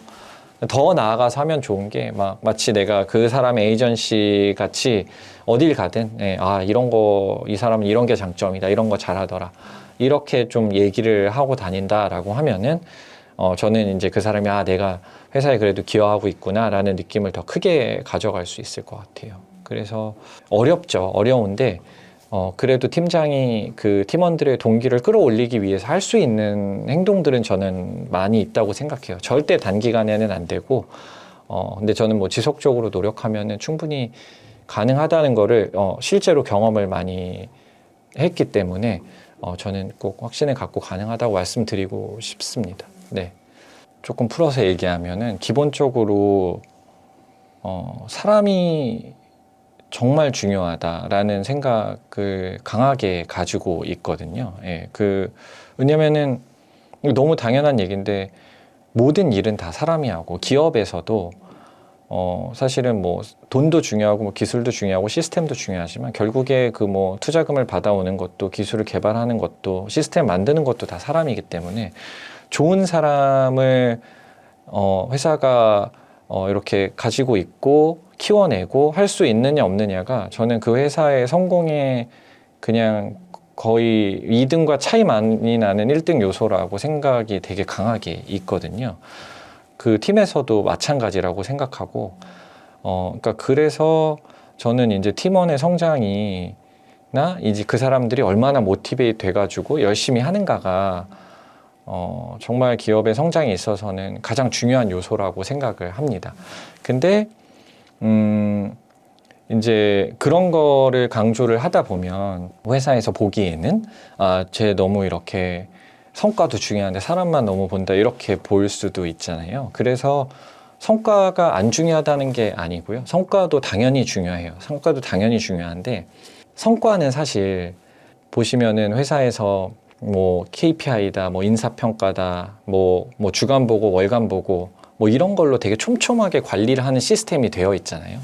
더 나아가서 하면 좋은 게 마치 내가 그 사람의 에이전시 같이 어딜 가든 이 사람은 이런 게 장점이다, 이런 거 잘하더라, 이렇게 좀 얘기를 하고 다닌다라고 하면은 저는 이제 그 사람이 내가 회사에 그래도 기여하고 있구나라는 느낌을 더 크게 가져갈 수 있을 것 같아요. 그래서 어려운데 그래도 팀장이 그 팀원들의 동기를 끌어올리기 위해서 할 수 있는 행동들은 저는 많이 있다고 생각해요. 절대 단기간에는 안 되고, 근데 저는 뭐 지속적으로 노력하면은 충분히 가능하다는 거를 실제로 경험을 많이 했기 때문에 저는 꼭 확신을 갖고 가능하다고 말씀드리고 싶습니다. 네. 조금 풀어서 얘기하면은 기본적으로 사람이 정말 중요하다라는 생각을 강하게 가지고 있거든요. 예, 왜냐면은 너무 당연한 얘기인데 모든 일은 다 사람이 하고 기업에서도 사실은 뭐 돈도 중요하고 뭐 기술도 중요하고 시스템도 중요하지만 결국에 그 뭐 투자금을 받아오는 것도 기술을 개발하는 것도 시스템 만드는 것도 다 사람이기 때문에 좋은 사람을 회사가 이렇게 가지고 있고 키워내고 할 수 있느냐 없느냐가 저는 그 회사의 성공에 그냥 거의 2등과 차이 많이 나는 1등 요소라고 생각이 되게 강하게 있거든요. 그 팀에서도 마찬가지라고 생각하고, 그러니까 그래서 저는 이제 팀원의 성장이나 이제 그 사람들이 얼마나 모티베이트 돼가지고 열심히 하는가가 정말 기업의 성장에 있어서는 가장 중요한 요소라고 생각을 합니다. 근데 이제 그런 거를 강조를 하다 보면 회사에서 보기에는 쟤 너무 이렇게 성과도 중요한데 사람만 너무 본다 이렇게 볼 수도 있잖아요. 그래서 성과가 안 중요하다는 게 아니고요. 성과도 당연히 중요해요. 성과도 당연히 중요한데 성과는 사실 보시면은 회사에서 뭐 KPI다, 뭐 인사평가다, 뭐 주간 보고 월간 보고 뭐 이런 걸로 되게 촘촘하게 관리를 하는 시스템이 되어 있잖아요.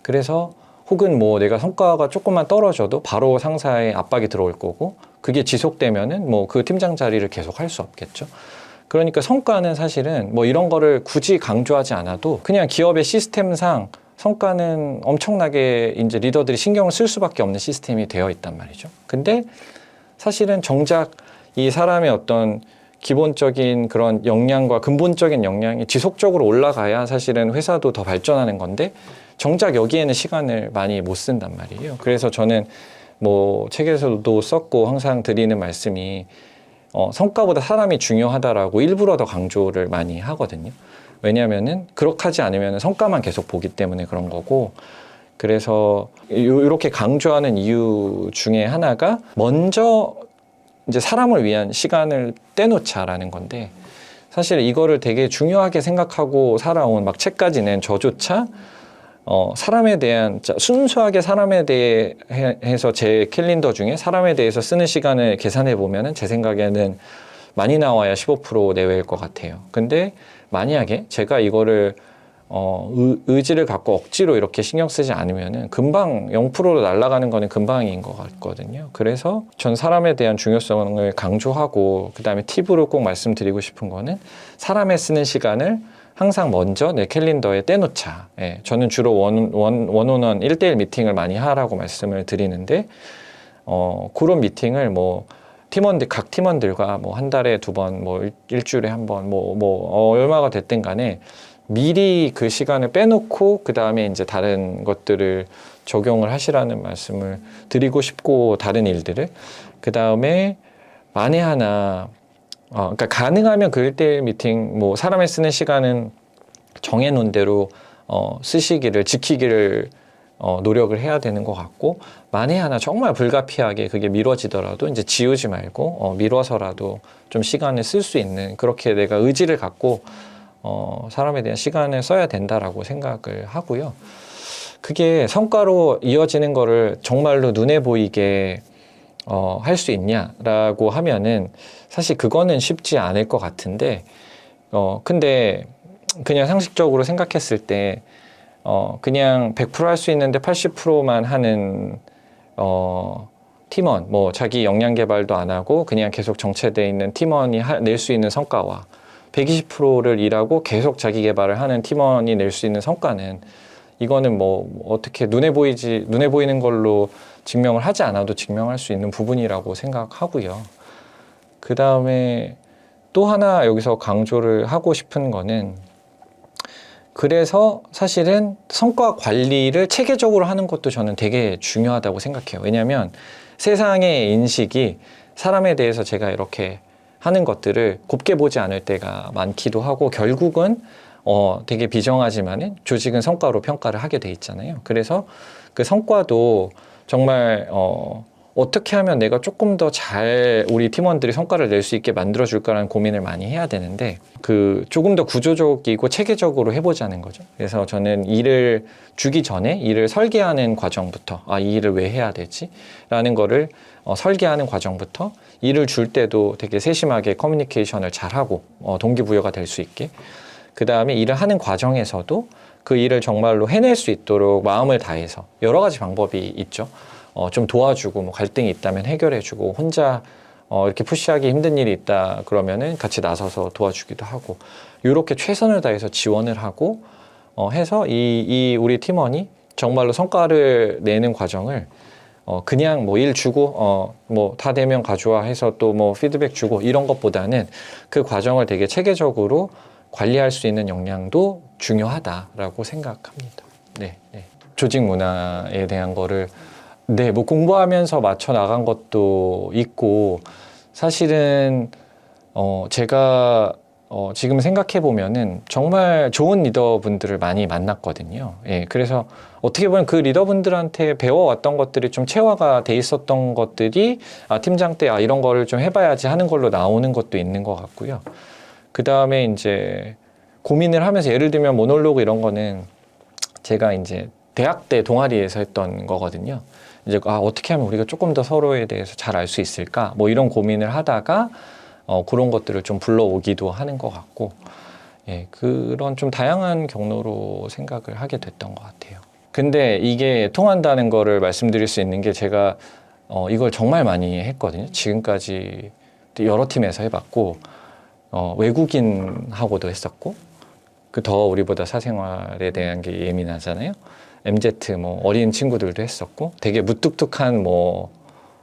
그래서 혹은 뭐 내가 성과가 조금만 떨어져도 바로 상사의 압박이 들어올 거고 그게 지속되면은 뭐 그 팀장 자리를 계속 할 수 없겠죠. 그러니까 성과는 사실은 뭐 이런 거를 굳이 강조하지 않아도 그냥 기업의 시스템상 성과는 엄청나게 이제 리더들이 신경을 쓸 수밖에 없는 시스템이 되어 있단 말이죠. 근데 사실은 정작 이 사람의 어떤 기본적인 그런 역량과 근본적인 역량이 지속적으로 올라가야 사실은 회사도 더 발전하는 건데 정작 여기에는 시간을 많이 못 쓴단 말이에요. 그래서 저는 뭐 책에서도 썼고 항상 드리는 말씀이 성과보다 사람이 중요하다라고 일부러 더 강조를 많이 하거든요. 왜냐하면은 그렇게 하지 않으면 성과만 계속 보기 때문에 그런 거고 그래서 이렇게 강조하는 이유 중에 하나가 먼저 이제 사람을 위한 시간을 떼놓자라는 건데 사실 이거를 되게 중요하게 생각하고 살아온 막 책까지 낸 저조차 사람에 대한 순수하게 사람에 대해서 제 캘린더 중에 사람에 대해서 쓰는 시간을 계산해 보면은 제 생각에는 많이 나와야 15% 내외일 것 같아요. 근데 만약에 제가 이거를 의지를 갖고 억지로 이렇게 신경 쓰지 않으면은 금방 0%로 날아가는 거는 금방인 것 같거든요. 그래서 전 사람에 대한 중요성을 강조하고 그 다음에 팁으로 꼭 말씀드리고 싶은 거는 사람에 쓰는 시간을 항상 먼저 내 캘린더에 떼놓자. 예, 저는 주로 원온원 1대1 미팅을 많이 하라고 말씀을 드리는데 그런 미팅을 뭐 각 팀원들과 뭐 한 달에 2번, 뭐 일주일에 1번, 얼마가 됐든 간에 미리 그 시간을 빼놓고 그 다음에 이제 다른 것들을 적용을 하시라는 말씀을 드리고 싶고 다른 일들을 그 다음에 만에 하나 그러니까 가능하면 그 1대1 미팅 뭐 사람이 쓰는 시간은 정해놓은 대로 쓰시기를 지키기를 노력을 해야 되는 것 같고 만에 하나 정말 불가피하게 그게 미뤄지더라도 이제 지우지 말고 미뤄서라도 좀 시간을 쓸 수 있는 그렇게 내가 의지를 갖고 사람에 대한 시간을 써야 된다라고 생각을 하고요. 그게 성과로 이어지는 거를 정말로 눈에 보이게 할 수 있냐라고 하면은 사실 그거는 쉽지 않을 것 같은데 근데 그냥 상식적으로 생각했을 때 그냥 100% 할 수 있는데 80%만 하는 팀원 뭐 자기 역량 개발도 안 하고 그냥 계속 정체돼 있는 팀원이 낼 수 있는 성과와 120%를 일하고 계속 자기 개발을 하는 팀원이 낼 수 있는 성과는 이거는 뭐 어떻게 눈에 보이는 걸로 증명을 하지 않아도 증명할 수 있는 부분이라고 생각하고요. 그 다음에 또 하나 여기서 강조를 하고 싶은 거는 그래서 사실은 성과 관리를 체계적으로 하는 것도 저는 되게 중요하다고 생각해요. 왜냐하면 세상의 인식이 사람에 대해서 제가 이렇게 하는 것들을 곱게 보지 않을 때가 많기도 하고 결국은 되게 비정하지만은 조직은 성과로 평가를 하게 돼 있잖아요. 그래서 그 성과도 정말 어떻게 하면 내가 조금 더 잘 우리 팀원들이 성과를 낼 수 있게 만들어줄까라는 고민을 많이 해야 되는데 그 조금 더 구조적이고 체계적으로 해보자는 거죠. 그래서 저는 일을 주기 전에 일을 설계하는 과정부터 이 일을 왜 해야 되지? 라는 거를 설계하는 과정부터 일을 줄 때도 되게 세심하게 커뮤니케이션을 잘하고 동기부여가 될 수 있게 그 다음에 일을 하는 과정에서도 그 일을 정말로 해낼 수 있도록 마음을 다해서 여러 가지 방법이 있죠. 좀 도와주고 뭐 갈등이 있다면 해결해주고 혼자 이렇게 푸시하기 힘든 일이 있다 그러면은 같이 나서서 도와주기도 하고 이렇게 최선을 다해서 지원을 하고 해서 이 우리 팀원이 정말로 성과를 내는 과정을 그냥 뭐 일 주고 뭐 다 되면 가져와 해서 또 뭐 피드백 주고 이런 것보다는 그 과정을 되게 체계적으로 관리할 수 있는 역량도 중요하다라고 생각합니다. 네, 네. 조직 문화에 대한 거를 네, 뭐 공부하면서 맞춰 나간 것도 있고 사실은 제가 지금 생각해 보면은 정말 좋은 리더분들을 많이 만났거든요. 예, 그래서 어떻게 보면 그 리더분들한테 배워왔던 것들이 좀 체화가 돼 있었던 것들이 팀장 때 이런 거를 좀 해봐야지 하는 걸로 나오는 것도 있는 것 같고요. 그 다음에 이제 고민을 하면서 예를 들면 모놀로그 이런 거는 제가 이제 대학 때 동아리에서 했던 거거든요. 이제 어떻게 하면 우리가 조금 더 서로에 대해서 잘 알 수 있을까? 뭐 이런 고민을 하다가 그런 것들을 좀 불러오기도 하는 것 같고, 예, 그런 좀 다양한 경로로 생각을 하게 됐던 것 같아요. 근데 이게 통한다는 거를 말씀드릴 수 있는 게 제가 이걸 정말 많이 했거든요. 지금까지 여러 팀에서 해봤고, 외국인하고도 했었고, 그 더 우리보다 사생활에 대한 게 예민하잖아요. MZ 뭐 어린 친구들도 했었고, 되게 무뚝뚝한 뭐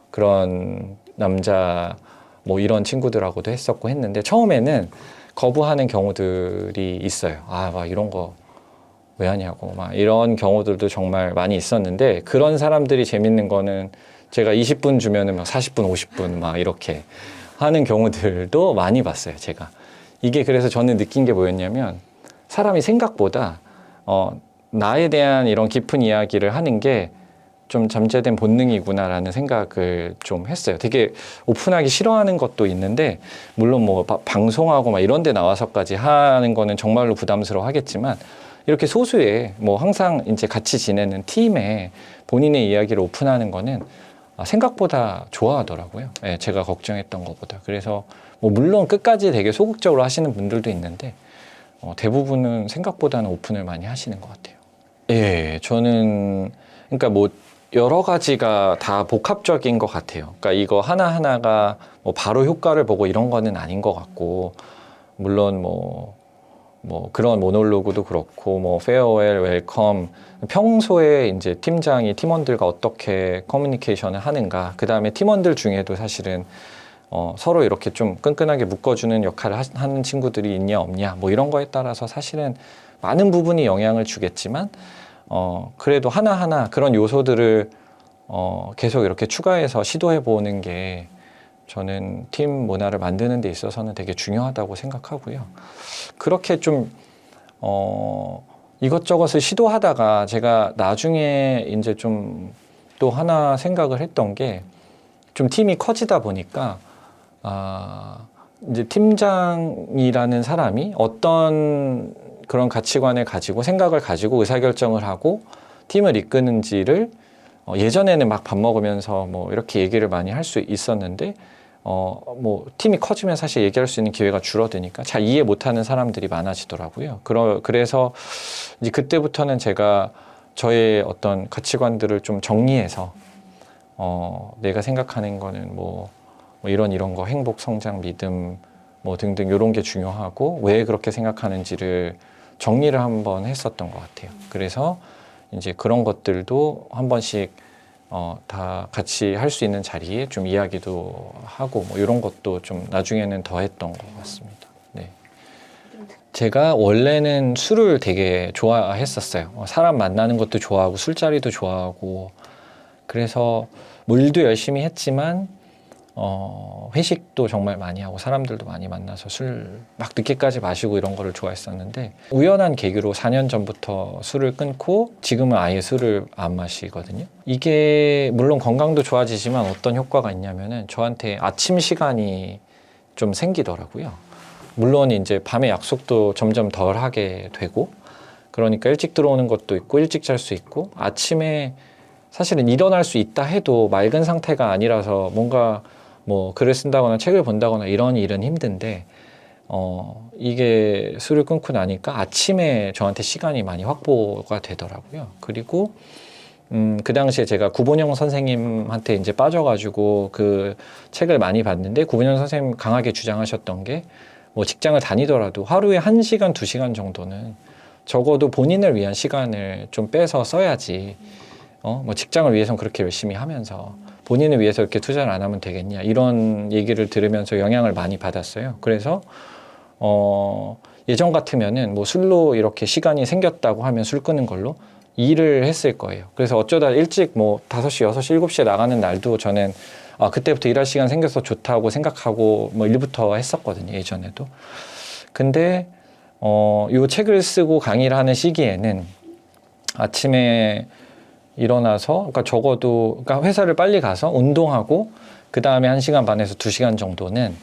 그런 남자 뭐 이런 친구들하고도 했었고 했는데 처음에는 거부하는 경우들이 있어요. 막 이런 거 왜 하냐고 막 이런 경우들도 정말 많이 있었는데 그런 사람들이 재밌는 거는 제가 20분 주면은 막 40분, 50분 막 이렇게 하는 경우들도 많이 봤어요, 제가. 이게 그래서 저는 느낀 게 뭐였냐면 사람이 생각보다 나에 대한 이런 깊은 이야기를 하는 게 좀 잠재된 본능이구나라는 생각을 좀 했어요. 되게 오픈하기 싫어하는 것도 있는데 물론 뭐 방송하고 막 이런 데 나와서까지 하는 거는 정말로 부담스러워 하겠지만 이렇게 소수의 뭐 항상 이제 같이 지내는 팀에 본인의 이야기를 오픈하는 거는 생각보다 좋아하더라고요. 네, 제가 걱정했던 것보다. 그래서 뭐 물론 끝까지 되게 소극적으로 하시는 분들도 있는데 대부분은 생각보다는 오픈을 많이 하시는 것 같아요. 예, 저는 그러니까 뭐 여러 가지가 다 복합적인 것 같아요. 그러니까 이거 하나하나가 뭐 바로 효과를 보고 이런 거는 아닌 것 같고, 물론 뭐 그런 모놀로그도 그렇고, 뭐 페어웰, 웰컴, 평소에 이제 팀장이 팀원들과 어떻게 커뮤니케이션을 하는가, 그 다음에 팀원들 중에도 사실은 서로 이렇게 좀 끈끈하게 묶어주는 역할을 하는 친구들이 있냐 없냐, 뭐 이런 거에 따라서 사실은 많은 부분이 영향을 주겠지만, 그래도 하나하나 그런 요소들을 계속 이렇게 추가해서 시도해 보는 게 저는 팀 문화를 만드는 데 있어서는 되게 중요하다고 생각하고요. 그렇게 좀 이것저것을 시도하다가 제가 나중에 이제 좀 또 하나 생각을 했던 게 좀 팀이 커지다 보니까 이제 팀장이라는 사람이 어떤 그런 가치관을 가지고 생각을 가지고 의사결정을 하고 팀을 이끄는지를 예전에는 막 밥 먹으면서 뭐 이렇게 얘기를 많이 할 수 있었는데 뭐 팀이 커지면 사실 얘기할 수 있는 기회가 줄어드니까 잘 이해 못하는 사람들이 많아지더라고요. 그래서 이제 그때부터는 제가 저의 어떤 가치관들을 좀 정리해서 내가 생각하는 거는 뭐 이런 거 행복, 성장, 믿음 뭐 등등 이런 게 중요하고 왜 그렇게 생각하는지를 정리를 한번 했었던 것 같아요. 그래서 이제 그런 것들도 한 번씩 다 같이 할 수 있는 자리에 좀 이야기도 하고 뭐 이런 것도 좀 나중에는 더 했던 것 같습니다. 네. 제가 원래는 술을 되게 좋아했었어요. 사람 만나는 것도 좋아하고 술자리도 좋아하고 그래서 뭐 일도 열심히 했지만 회식도 정말 많이 하고 사람들도 많이 만나서 술 막 늦게까지 마시고 이런 거를 좋아했었는데 우연한 계기로 4년 전부터 술을 끊고 지금은 아예 술을 안 마시거든요. 이게 물론 건강도 좋아지지만 어떤 효과가 있냐면은 저한테 아침 시간이 좀 생기더라고요. 물론 이제 밤에 약속도 점점 덜 하게 되고 그러니까 일찍 들어오는 것도 있고 일찍 잘 수 있고 아침에 사실은 일어날 수 있다 해도 맑은 상태가 아니라서 뭔가 뭐 글을 쓴다거나 책을 본다거나 이런 일은 힘든데 이게 술을 끊고 나니까 아침에 저한테 시간이 많이 확보가 되더라고요. 그리고 그 당시에 제가 구본영 선생님한테 이제 빠져가지고 그 책을 많이 봤는데 구본영 선생님 강하게 주장하셨던 게 뭐 직장을 다니더라도 하루에 1시간, 2시간 정도는 적어도 본인을 위한 시간을 좀 빼서 써야지 뭐 직장을 위해서는 그렇게 열심히 하면서 본인을 위해서 이렇게 투자를 안 하면 되겠냐 이런 얘기를 들으면서 영향을 많이 받았어요. 그래서 예전 같으면은 뭐 술로 이렇게 시간이 생겼다고 하면 술 끊는 걸로 일을 했을 거예요. 그래서 어쩌다 일찍 뭐 5시, 6시, 7시에 나가는 날도 저는 그때부터 일할 시간 생겨서 좋다고 생각하고 뭐 일부터 했었거든요. 예전에도. 근데 요 책을 쓰고 강의를 하는 시기에는 아침에 일어나서 그러니까 적어도 그러니까 회사를 빨리 가서 운동하고 그 다음에 1시간 반에서 2시간 정도는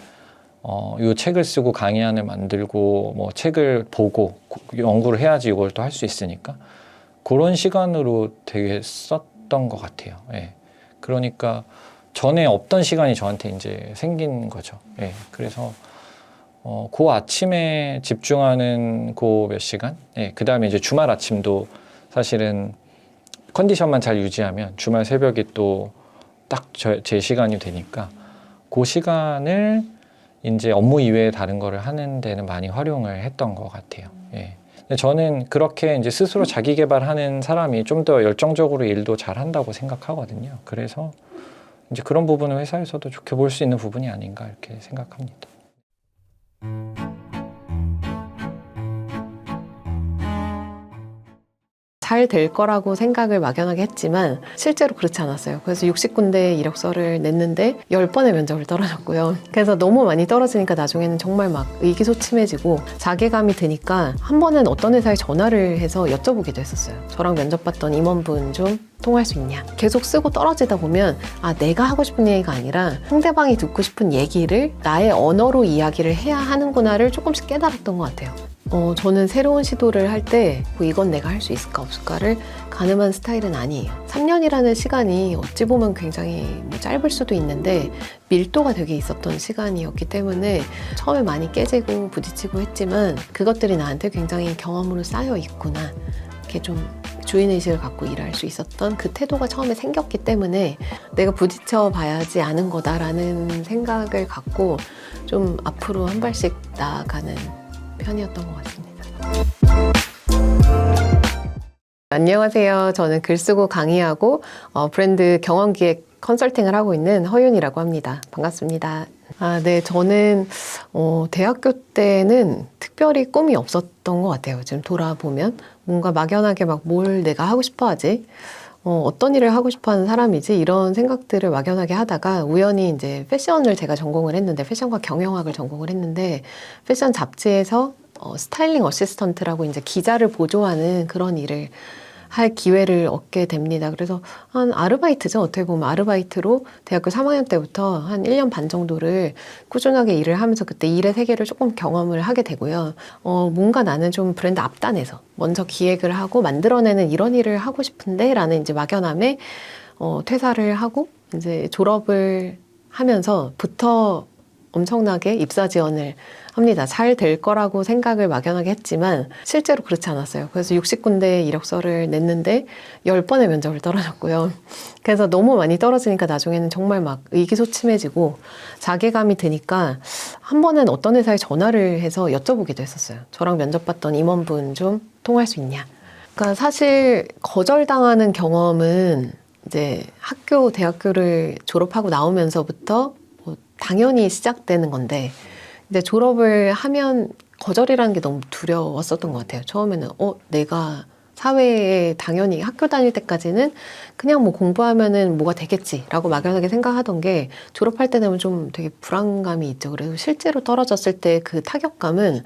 요 책을 쓰고 강의안을 만들고 뭐 책을 보고 연구를 해야지 이걸 또 할 수 있으니까 그런 시간으로 되게 썼던 것 같아요. 예. 그러니까 전에 없던 시간이 저한테 이제 생긴 거죠. 예. 그래서 그 아침에 집중하는 그 몇 시간, 예. 그 다음에 이제 주말 아침도 사실은 컨디션만 잘 유지하면 주말 새벽이 또 딱 제 시간이 되니까 그 시간을 이제 업무 이외에 다른 거를 하는 데는 많이 활용을 했던 것 같아요. 예. 근데 저는 그렇게 이제 스스로 자기 개발하는 사람이 좀 더 열정적으로 일도 잘 한다고 생각하거든요. 그래서 이제 그런 부분을 회사에서도 좋게 볼 수 있는 부분이 아닌가 이렇게 생각합니다. 잘 될 거라고 생각을 막연하게 했지만 실제로 그렇지 않았어요. 그래서 60군데 이력서를 냈는데 10번의 면접을 떨어졌고요. 그래서 너무 많이 떨어지니까 나중에는 정말 막 의기소침해지고 자괴감이 드니까 한 번은 어떤 회사에 전화를 해서 여쭤보기도 했었어요. 저랑 면접 봤던 임원분 좀 통할 수 있냐. 계속 쓰고 떨어지다 보면 내가 하고 싶은 얘기가 아니라 상대방이 듣고 싶은 얘기를 나의 언어로 이야기를 해야 하는구나를 조금씩 깨달았던 것 같아요. 저는 새로운 시도를 할 때 이건 내가 할 수 있을까 없을까를 가늠한 스타일은 아니에요. 3년이라는 시간이 어찌 보면 굉장히 짧을 수도 있는데 밀도가 되게 있었던 시간이었기 때문에 처음에 많이 깨지고 부딪히고 했지만 그것들이 나한테 굉장히 경험으로 쌓여 있구나. 이렇게 좀 주인의식을 갖고 일할 수 있었던 그 태도가 처음에 생겼기 때문에 내가 부딪혀 봐야지 아는 거다라는 생각을 갖고 좀 앞으로 한 발씩 나아가는 편이었던 것 같습니다. 안녕하세요. 저는 글 쓰고 강의하고 브랜드 경험기획 컨설팅을 하고 있는 허윤이라고 합니다. 반갑습니다. 네, 저는 대학교 때는 특별히 꿈이 없었던 것 같아요. 지금 돌아보면 뭔가 막연하게 막 뭘 내가 하고 싶어 하지? 어떤 일을 하고 싶어 하는 사람이지? 이런 생각들을 막연하게 하다가 우연히 이제 패션을 제가 전공을 했는데 패션과 경영학을 전공을 했는데 패션 잡지에서 스타일링 어시스턴트라고 이제 기자를 보조하는 그런 일을 할 기회를 얻게 됩니다. 그래서 한 아르바이트죠. 어떻게 보면 아르바이트로 대학교 3학년 때부터 한 1년 반 정도를 꾸준하게 일을 하면서 그때 일의 세계를 조금 경험을 하게 되고요. 뭔가 나는 좀 브랜드 앞단에서 먼저 기획을 하고 만들어내는 이런 일을 하고 싶은데 라는 이제 막연함에 퇴사를 하고 이제 졸업을 하면서부터 엄청나게 입사 지원을 합니다. 잘 될 거라고 생각을 막연하게 했지만 실제로 그렇지 않았어요. 그래서 60군데 이력서를 냈는데 10번의 면접을 떨어졌고요. 그래서 너무 많이 떨어지니까 나중에는 정말 막 의기소침해지고 자괴감이 드니까 한 번은 어떤 회사에 전화를 해서 여쭤보기도 했었어요. 저랑 면접 봤던 임원분 좀 통할 수 있냐. 그러니까 사실 거절당하는 경험은 이제 대학교를 졸업하고 나오면서부터 당연히 시작되는 건데 근데 졸업을 하면 거절이라는 게 너무 두려웠었던 것 같아요. 처음에는 내가 사회에 당연히 학교 다닐 때까지는 그냥 뭐 공부하면은 뭐가 되겠지라고 막연하게 생각하던 게 졸업할 때 되면 좀 되게 불안감이 있죠. 그래서 실제로 떨어졌을 때 그 타격감은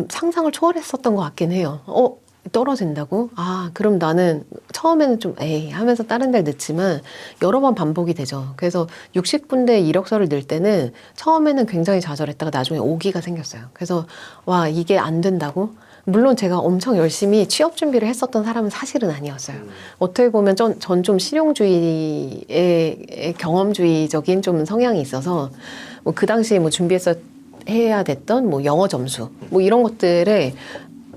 상상을 초월했었던 것 같긴 해요. 떨어진다고? 그럼 나는 처음에는 좀 에이 하면서 다른 데를 넣지만 여러 번 반복이 되죠. 그래서 60군데 이력서를 넣을 때는 처음에는 굉장히 좌절했다가 나중에 오기가 생겼어요. 그래서 와, 이게 안 된다고? 물론 제가 엄청 열심히 취업 준비를 했었던 사람은 사실은 아니었어요. 어떻게 보면 전 좀 실용주의의 경험주의적인 좀 성향이 있어서 뭐 그 당시에 뭐 준비해서 해야 됐던 뭐 영어 점수 뭐 이런 것들에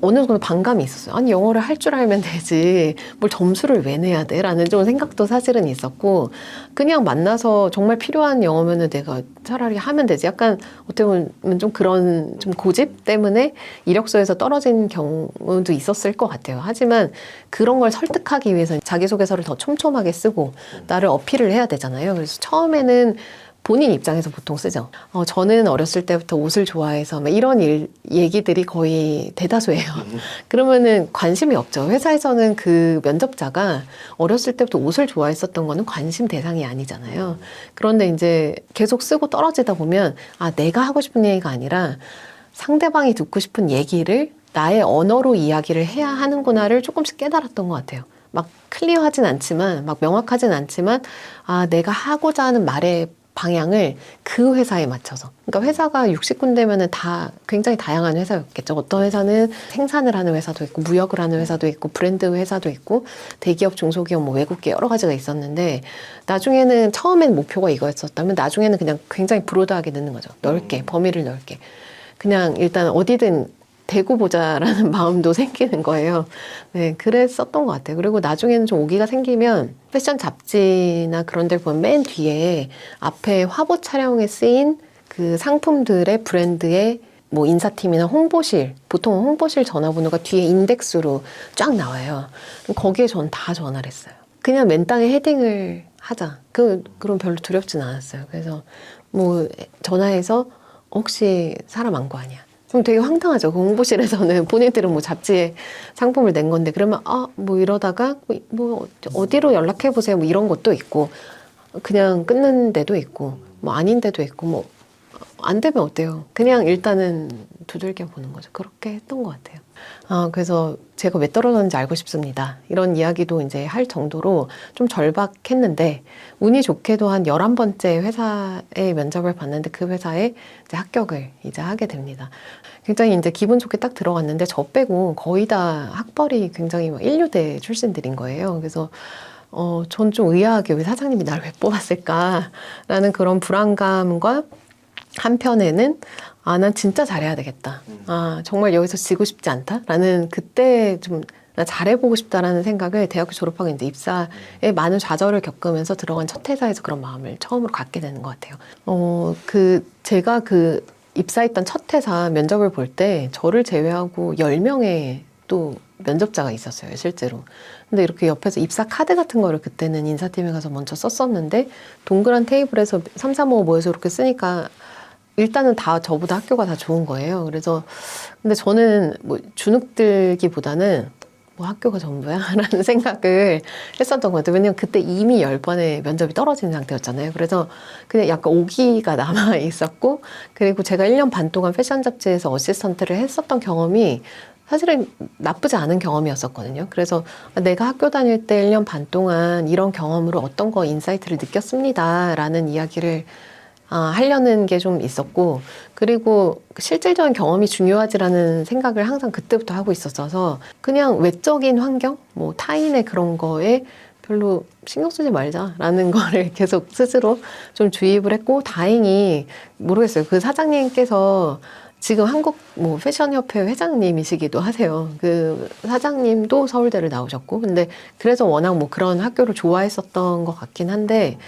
어느 정도 반감이 있었어요. 아니, 영어를 할 줄 알면 되지. 뭘 점수를 왜 내야 돼? 라는 좀 생각도 사실은 있었고, 그냥 만나서 정말 필요한 영어면은 내가 차라리 하면 되지. 약간 어떻게 보면 좀 그런 좀 고집 때문에 이력서에서 떨어진 경우도 있었을 것 같아요. 하지만 그런 걸 설득하기 위해서 자기소개서를 더 촘촘하게 쓰고 나를 어필을 해야 되잖아요. 그래서 처음에는 본인 입장에서 보통 쓰죠. 저는 어렸을 때부터 옷을 좋아해서 막 이런 얘기들이 거의 대다수예요. 그러면은 관심이 없죠. 회사에서는 그 면접자가 어렸을 때부터 옷을 좋아했었던 거는 관심 대상이 아니잖아요. 그런데 이제 계속 쓰고 떨어지다 보면 내가 하고 싶은 얘기가 아니라 상대방이 듣고 싶은 얘기를 나의 언어로 이야기를 해야 하는구나를 조금씩 깨달았던 것 같아요. 막 클리어하진 않지만, 막 명확하진 않지만, 내가 하고자 하는 말의 방향을 그 회사에 맞춰서. 그러니까 회사가 60군데면은 다 굉장히 다양한 회사였겠죠. 어떤 회사는 생산을 하는 회사도 있고, 무역을 하는 회사도 있고, 브랜드 회사도 있고, 대기업, 중소기업, 뭐 외국계 여러 가지가 있었는데, 나중에는 처음엔 목표가 이거였었다면, 나중에는 그냥 굉장히 브로드하게 넣는 거죠. 넓게, 범위를 넓게. 그냥 일단 어디든 대고 보자라는 마음도 생기는 거예요. 네, 그랬었던 것 같아요. 그리고 나중에는 좀 오기가 생기면 패션 잡지나 그런 데 보면 맨 뒤에 앞에 화보 촬영에 쓰인 그 상품들의 브랜드의 뭐 인사팀이나 홍보실, 보통 홍보실 전화번호가 뒤에 인덱스로 쫙 나와요. 거기에 전 다 전화를 했어요. 그냥 맨땅에 헤딩을 하자. 그럼 별로 두렵진 않았어요. 그래서 뭐 전화해서 혹시 사람 안 구하냐. 그럼 되게 황당하죠. 그 홍보실에서는 본인들은 뭐 잡지에 상품을 낸 건데 그러면 뭐 이러다가 뭐 어디로 연락해 보세요. 뭐 이런 것도 있고 그냥 끊는 데도 있고 뭐 아닌 데도 있고 뭐 안 되면 어때요? 그냥 일단은 두들겨 보는 거죠. 그렇게 했던 것 같아요. 그래서 제가 왜 떨어졌는지 알고 싶습니다. 이런 이야기도 이제 할 정도로 좀 절박했는데, 운이 좋게도 한 11번째 회사에 면접을 봤는데 그 회사에 이제 합격을 이제 하게 됩니다. 굉장히 이제 기분 좋게 딱 들어갔는데 저 빼고 거의 다 학벌이 굉장히 막 인류대 출신들인 거예요. 그래서 전 좀 의아하게 왜 사장님이 나를 왜 뽑았을까라는 그런 불안감과 한편에는 난 진짜 잘해야 되겠다. 정말 여기서 지고 싶지 않다라는 그때 좀 나 잘해보고 싶다라는 생각을 대학교 졸업하고 이제 입사에 많은 좌절을 겪으면서 들어간 첫 회사에서 그런 마음을 처음으로 갖게 되는 것 같아요. 제가 그 입사했던 첫 회사 면접을 볼 때 저를 제외하고 10명의 또 면접자가 있었어요, 실제로. 근데 이렇게 옆에서 입사 카드 같은 거를 그때는 인사팀에 가서 먼저 썼었는데 동그란 테이블에서 3, 4, 5 모여서 이렇게 쓰니까 일단은 다 저보다 학교가 다 좋은 거예요. 그래서 근데 저는 뭐 주눅들기보다는 뭐 학교가 전부야? 라는 생각을 했었던 것 같아요. 왜냐면 그때 이미 10번의 면접이 떨어진 상태였잖아요. 그래서 그냥 약간 오기가 남아 있었고, 그리고 제가 1년 반 동안 패션 잡지에서 어시스턴트를 했었던 경험이 사실은 나쁘지 않은 경험이었었거든요. 그래서 내가 학교 다닐 때 1년 반 동안 이런 경험으로 어떤 거 인사이트를 느꼈습니다. 라는 이야기를 하려는 게 좀 있었고, 그리고 실질적인 경험이 중요하지라는 생각을 항상 그때부터 하고 있었어서 그냥 외적인 환경, 뭐 타인의 그런 거에 별로 신경 쓰지 말자라는 거를 계속 스스로 좀 주입을 했고, 다행히 모르겠어요. 그 사장님께서 지금 한국 뭐 패션협회 회장님이시기도 하세요. 그 사장님도 서울대를 나오셨고, 근데 그래서 워낙 뭐 그런 학교를 좋아했었던 것 같긴 한데,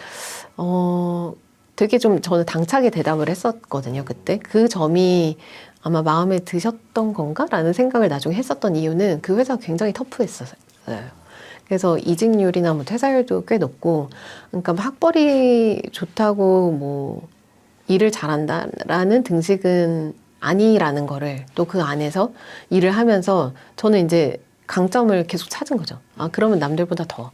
되게 좀 저는 당차게 대답을 했었거든요, 그때. 그 점이 아마 마음에 드셨던 건가? 라는 생각을 나중에 했었던 이유는 그 회사가 굉장히 터프했었어요. 그래서 이직률이나 뭐 퇴사율도 꽤 높고, 그러니까 학벌이 좋다고 뭐 일을 잘한다라는 등식은 아니라는 거를 또 그 안에서 일을 하면서 저는 이제 강점을 계속 찾은 거죠. 아, 그러면 남들보다 더.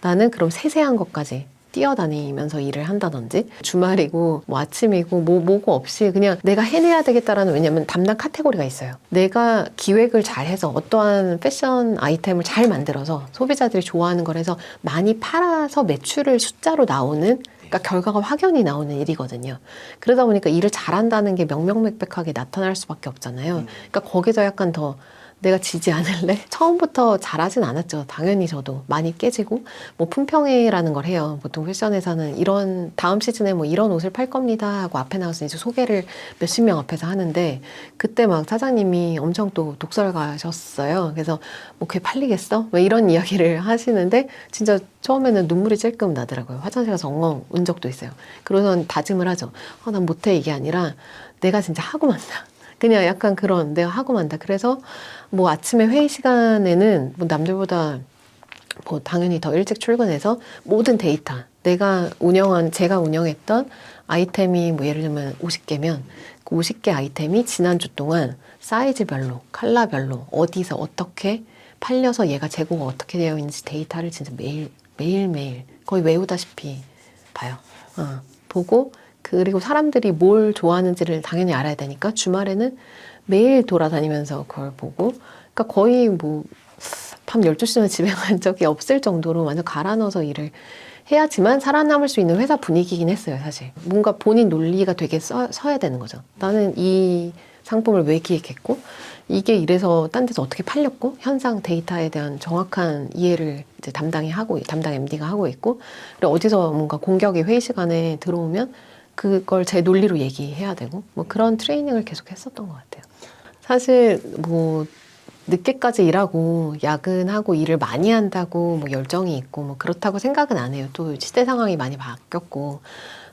나는 그럼 세세한 것까지 뛰어다니면서 일을 한다든지 주말이고 뭐 아침이고 뭐고 없이 그냥 내가 해내야 되겠다라는 왜냐면 담당 카테고리가 있어요. 내가 기획을 잘해서 어떠한 패션 아이템을 잘 만들어서 소비자들이 좋아하는 걸 해서 많이 팔아서 매출을 숫자로 나오는 그러니까 결과가 확연히 나오는 일이거든요. 그러다 보니까 일을 잘한다는 게 명명백백하게 나타날 수밖에 없잖아요. 그러니까 거기서 약간 더 내가 지지 않을래? 처음부터 잘하진 않았죠. 당연히 저도 많이 깨지고 뭐 품평회라는 걸 해요. 보통 패션에서는 이런 다음 시즌에 뭐 이런 옷을 팔 겁니다 하고 앞에 나가서 이제 소개를 몇십 명 앞에서 하는데 그때 막 사장님이 엄청 또 독설가셨어요. 그래서 뭐 그게 팔리겠어? 뭐 이런 이야기를 하시는데 진짜 처음에는 눈물이 찔끔 나더라고요. 화장실 가서 엉엉 운 적도 있어요. 그러선 다짐을 하죠. 난 못해 이게 아니라 내가 진짜 하고 만다. 그냥 약간 그런 내가 하고 만다. 그래서 뭐 아침에 회의 시간에는 뭐 남들보다 뭐 당연히 더 일찍 출근해서 모든 데이터 제가 운영했던 아이템이 뭐 예를 들면 50개면 그 50개 아이템이 지난주 동안 사이즈별로 컬러별로 어디서 어떻게 팔려서 얘가 재고가 어떻게 되어 있는지 데이터를 진짜 매일매일 거의 외우다시피 봐요. 보고 그리고 사람들이 뭘 좋아하는지를 당연히 알아야 되니까 주말에는 매일 돌아다니면서 그걸 보고 그러니까 거의 뭐 밤 12시면 집에 간 적이 없을 정도로 완전 갈아 넣어서 일을 해야지만 살아남을 수 있는 회사 분위기긴 했어요, 사실. 뭔가 본인 논리가 되게 서야 되는 거죠. 나는 이 상품을 왜 기획했고 이게 이래서 딴 데서 어떻게 팔렸고 현상 데이터에 대한 정확한 이해를 이제 담당 MD가 하고 있고 그리고 어디서 뭔가 공격이 회의 시간에 들어오면 그걸 제 논리로 얘기해야 되고 뭐 그런 트레이닝을 계속 했었던 것 같아요. 사실 뭐 늦게까지 일하고 야근하고 일을 많이 한다고 뭐 열정이 있고 뭐 그렇다고 생각은 안 해요. 또 시대 상황이 많이 바뀌었고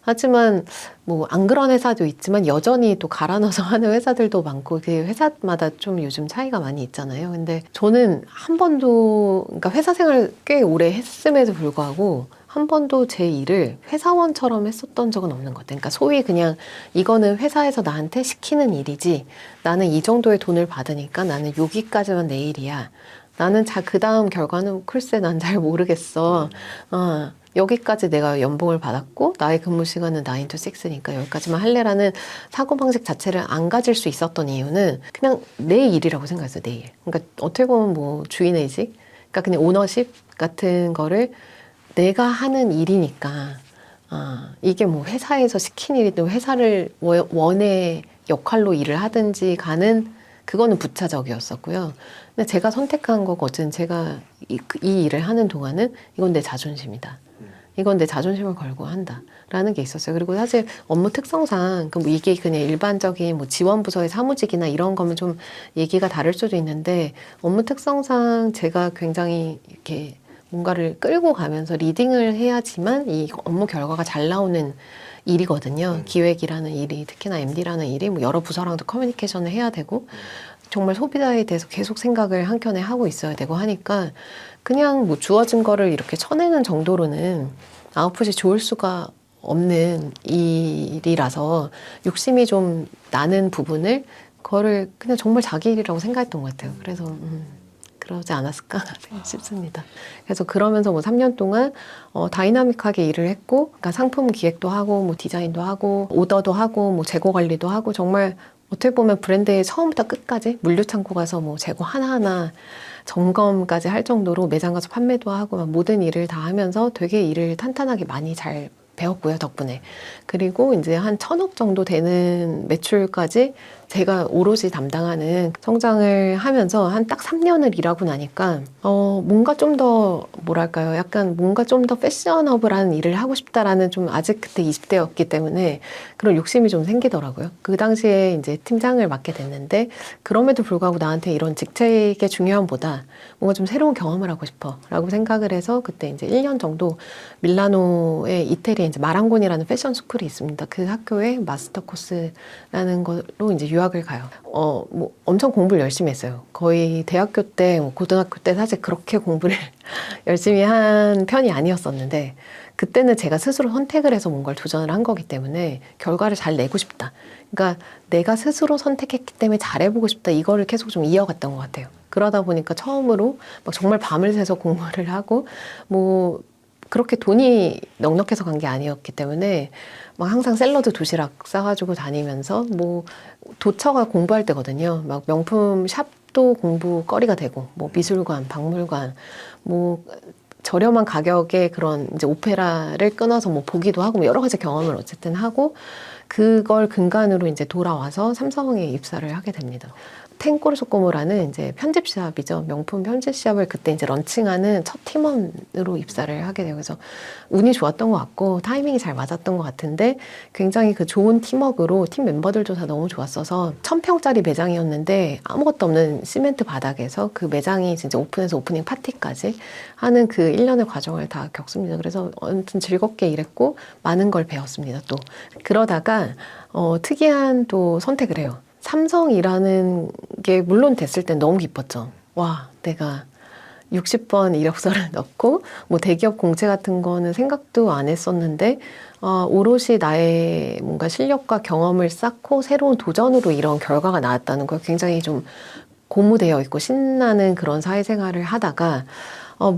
하지만 뭐 안 그런 회사도 있지만 여전히 또 갈아 넣어서 하는 회사들도 많고 그 회사마다 좀 요즘 차이가 많이 있잖아요. 근데 저는 한 번도 그러니까 회사 생활 꽤 오래 했음에도 불구하고 한 번도 제 일을 회사원처럼 했었던 적은 없는 것 같아요. 그러니까 소위 그냥 이거는 회사에서 나한테 시키는 일이지 나는 이 정도의 돈을 받으니까 나는 여기까지만 내 일이야. 나는 그 다음 결과는 글쎄 난 잘 모르겠어. 여기까지 내가 연봉을 받았고 나의 근무 시간은 9 to 6니까 여기까지만 할래라는 사고방식 자체를 안 가질 수 있었던 이유는 그냥 내 일이라고 생각했어요. 내 일. 그러니까 어떻게 보면 뭐 주인의식? 그러니까 그냥 오너십 같은 거를 내가 하는 일이니까 이게 뭐 회사에서 시킨 일이든 회사를 원의 역할로 일을 하든지 가는 그거는 부차적이었었고요. 근데 제가 선택한 거고 어쨌든 제가 이 일을 하는 동안은 이건 내 자존심이다. 이건 내 자존심을 걸고 한다라는 게 있었어요. 그리고 사실 업무 특성상 뭐 이게 그냥 일반적인 뭐 지원부서의 사무직이나 이런 거면 좀 얘기가 다를 수도 있는데 업무 특성상 제가 굉장히 이렇게 뭔가를 끌고 가면서 리딩을 해야지만 이 업무 결과가 잘 나오는 일이거든요. 기획이라는 일이 특히나 MD라는 일이 뭐 여러 부서랑도 커뮤니케이션을 해야 되고 정말 소비자에 대해서 계속 생각을 한켠에 하고 있어야 되고 하니까 그냥 뭐 주어진 거를 이렇게 쳐내는 정도로는 아웃풋이 좋을 수가 없는 일이라서 욕심이 좀 나는 부분을 그거를 그냥 정말 자기 일이라고 생각했던 것 같아요. 그래서 그러지 않았을까 싶습니다. 그래서 그러면서 뭐 3년 동안 다이나믹하게 일을 했고 그러니까 상품 기획도 하고 뭐 디자인도 하고 오더도 하고 뭐 재고 관리도 하고 정말 어떻게 보면 브랜드의 처음부터 끝까지 물류창고 가서 뭐 재고 하나하나 점검까지 할 정도로 매장 가서 판매도 하고 막 모든 일을 다 하면서 되게 일을 탄탄하게 많이 잘 배웠고요, 덕분에. 그리고 이제 한 1,000억 정도 되는 매출까지 제가 오롯이 담당하는 성장을 하면서 한 딱 3년을 일하고 나니까 뭔가 좀 더 뭐랄까요, 약간 뭔가 좀 더 패셔너블한 일을 하고 싶다라는 좀 아직 그때 20대였기 때문에 그런 욕심이 좀 생기더라고요. 그 당시에 이제 팀장을 맡게 됐는데 그럼에도 불구하고 나한테 이런 직책의 중요함보다 뭔가 좀 새로운 경험을 하고 싶어라고 생각을 해서 그때 이제 1년 정도 밀라노의 이태리에 이제 마랑곤이라는 패션 스쿨이 있습니다. 그 학교에 마스터 코스라는 걸로 이제 유학을 가요. 뭐 엄청 공부를 열심히 했어요. 거의 대학교 때, 뭐 고등학교 때 사실 그렇게 공부를 열심히 한 편이 아니었었는데 그때는 제가 스스로 선택을 해서 뭔가를 도전을 한 거기 때문에 결과를 잘 내고 싶다. 그러니까 내가 스스로 선택했기 때문에 잘해보고 싶다. 이거를 계속 좀 이어갔던 것 같아요. 그러다 보니까 처음으로 막 정말 밤을 새서 공부를 하고 뭐 그렇게 돈이 넉넉해서 간 게 아니었기 때문에 막 항상 샐러드 도시락 싸가지고 다니면서 뭐 도처가 공부할 때거든요. 막 명품 샵도 공부거리가 되고 뭐 미술관, 박물관 뭐 저렴한 가격에 그런 이제 오페라를 끊어서 뭐 보기도 하고 뭐 여러 가지 경험을 어쨌든 하고 그걸 근간으로 이제 돌아와서 삼성에 입사를 하게 됩니다. 텐코르소코모라는 이제 편집샵이죠. 명품 편집샵을 그때 이제 런칭하는 첫 팀원으로 입사를 하게 되고 그래서 운이 좋았던 것 같고 타이밍이 잘 맞았던 것 같은데 굉장히 그 좋은 팀워크로 팀 멤버들도 다 너무 좋았어서 1000평짜리 매장이었는데 아무것도 없는 시멘트 바닥에서 그 매장이 진짜 오픈해서 오프닝 파티까지 하는 그 1년의 과정을 다 겪습니다. 그래서 아무튼 즐겁게 일했고 많은 걸 배웠습니다. 또 그러다가 특이한 또 선택을 해요. 삼성이라는 게 물론 됐을 땐 너무 기뻤죠. 와, 내가 60번 이력서를 넣고 뭐 대기업 공채 같은 거는 생각도 안 했었는데 오롯이 나의 뭔가 실력과 경험을 쌓고 새로운 도전으로 이런 결과가 나왔다는 걸 굉장히 좀 고무되어 있고 신나는 그런 사회생활을 하다가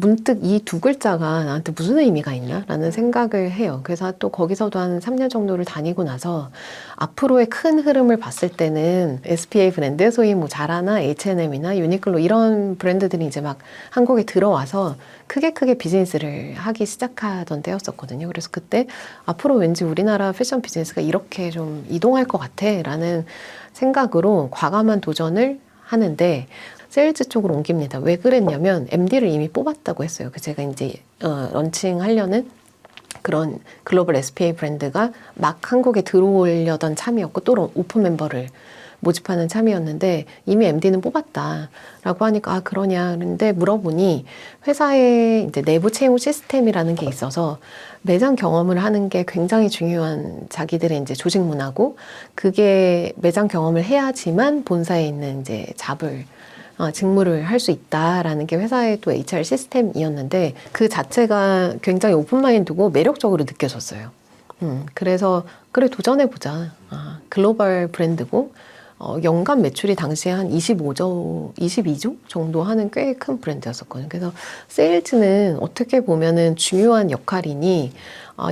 문득 이 두 글자가 나한테 무슨 의미가 있나? 라는 생각을 해요. 그래서 또 거기서도 한 3년 정도를 다니고 나서 앞으로의 큰 흐름을 봤을 때는 SPA 브랜드, 소위 뭐 자라나 H&M이나 유니클로 이런 브랜드들이 이제 막 한국에 들어와서 크게 비즈니스를 하기 시작하던 때였었거든요. 그래서 그때 앞으로 왠지 우리나라 패션 비즈니스가 이렇게 좀 이동할 것 같아 라는 생각으로 과감한 도전을 하는데 세일즈 쪽으로 옮깁니다. 왜 그랬냐면 MD를 이미 뽑았다고 했어요. 그 제가 이제 런칭하려는 그런 글로벌 SPA 브랜드가 막 한국에 들어오려던 참이었고 또 오픈 멤버를 모집하는 참이었는데 이미 MD는 뽑았다라고 하니까 아 그러냐 그런데 물어보니 회사에 이제 내부 채용 시스템이라는 게 있어서 매장 경험을 하는 게 굉장히 중요한 자기들의 이제 조직 문화고 그게 매장 경험을 해야지만 본사에 있는 이제 직무를 할 수 있다라는 게 회사의 또 HR 시스템이었는데 그 자체가 굉장히 오픈마인드고 매력적으로 느껴졌어요. 그래서 그래 도전해보자. 글로벌 브랜드고 연간 매출이 당시에 한 22조 정도 하는 꽤 큰 브랜드였었거든요. 그래서 세일즈는 어떻게 보면은 중요한 역할이니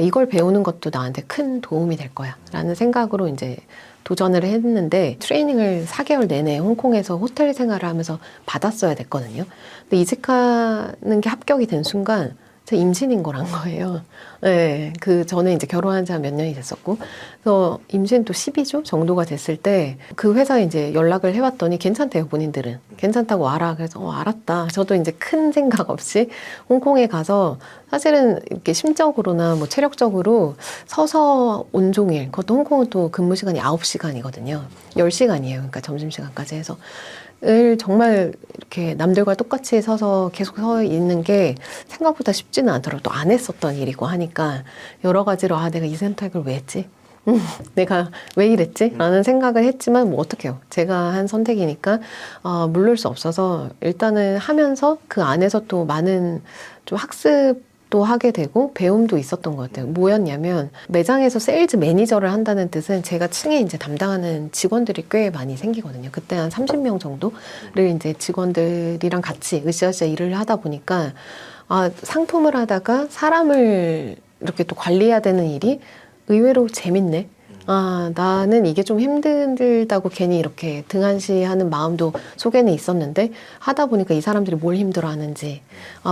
이걸 배우는 것도 나한테 큰 도움이 될 거야 라는 생각으로 이제 도전을 했는데 트레이닝을 4개월 내내 홍콩에서 호텔 생활을 하면서 받았어야 됐거든요. 근데 이직하는 게 합격이 된 순간 제가 임신인 거란 거예요. 네, 그 전에 이제 결혼한 지 몇 년이 됐었고, 그래서 임신 또 12주 정도가 됐을 때 그 회사에 이제 연락을 해봤더니 괜찮대요, 본인들은. 괜찮다고 와라. 그래서 알았다. 저도 이제 큰 생각 없이 홍콩에 가서 사실은 이렇게 심적으로나 뭐 체력적으로 서서 온종일, 그것도 홍콩은 또 근무 시간이 9시간이거든요. 10시간이에요. 그러니까 점심시간까지 해서. 을 정말 이렇게 남들과 똑같이 서서 계속 서 있는 게 생각보다 쉽지는 않더라고요. 또 안 했었던 일이고 하니까 여러 가지로 내가 이 선택을 왜 했지? 내가 왜 이랬지? 라는 생각을 했지만 뭐 어떡해요. 제가 한 선택이니까 물를 수 없어서 일단은 하면서 그 안에서 또 많은 좀 학습도 하게 되고 배움도 있었던 것 같아요. 뭐였냐면 매장에서 세일즈 매니저를 한다는 뜻은 제가 층에 이제 담당하는 직원들이 꽤 많이 생기거든요. 그때 한 30명 정도를 이제 직원들이랑 같이 으쌰으쌰 일을 하다 보니까 상품을 하다가 사람을 이렇게 또 관리해야 되는 일이 의외로 재밌네. 나는 이게 좀 힘들다고 괜히 이렇게 등한시하는 마음도 속에는 있었는데 하다 보니까 이 사람들이 뭘 힘들어 하는지,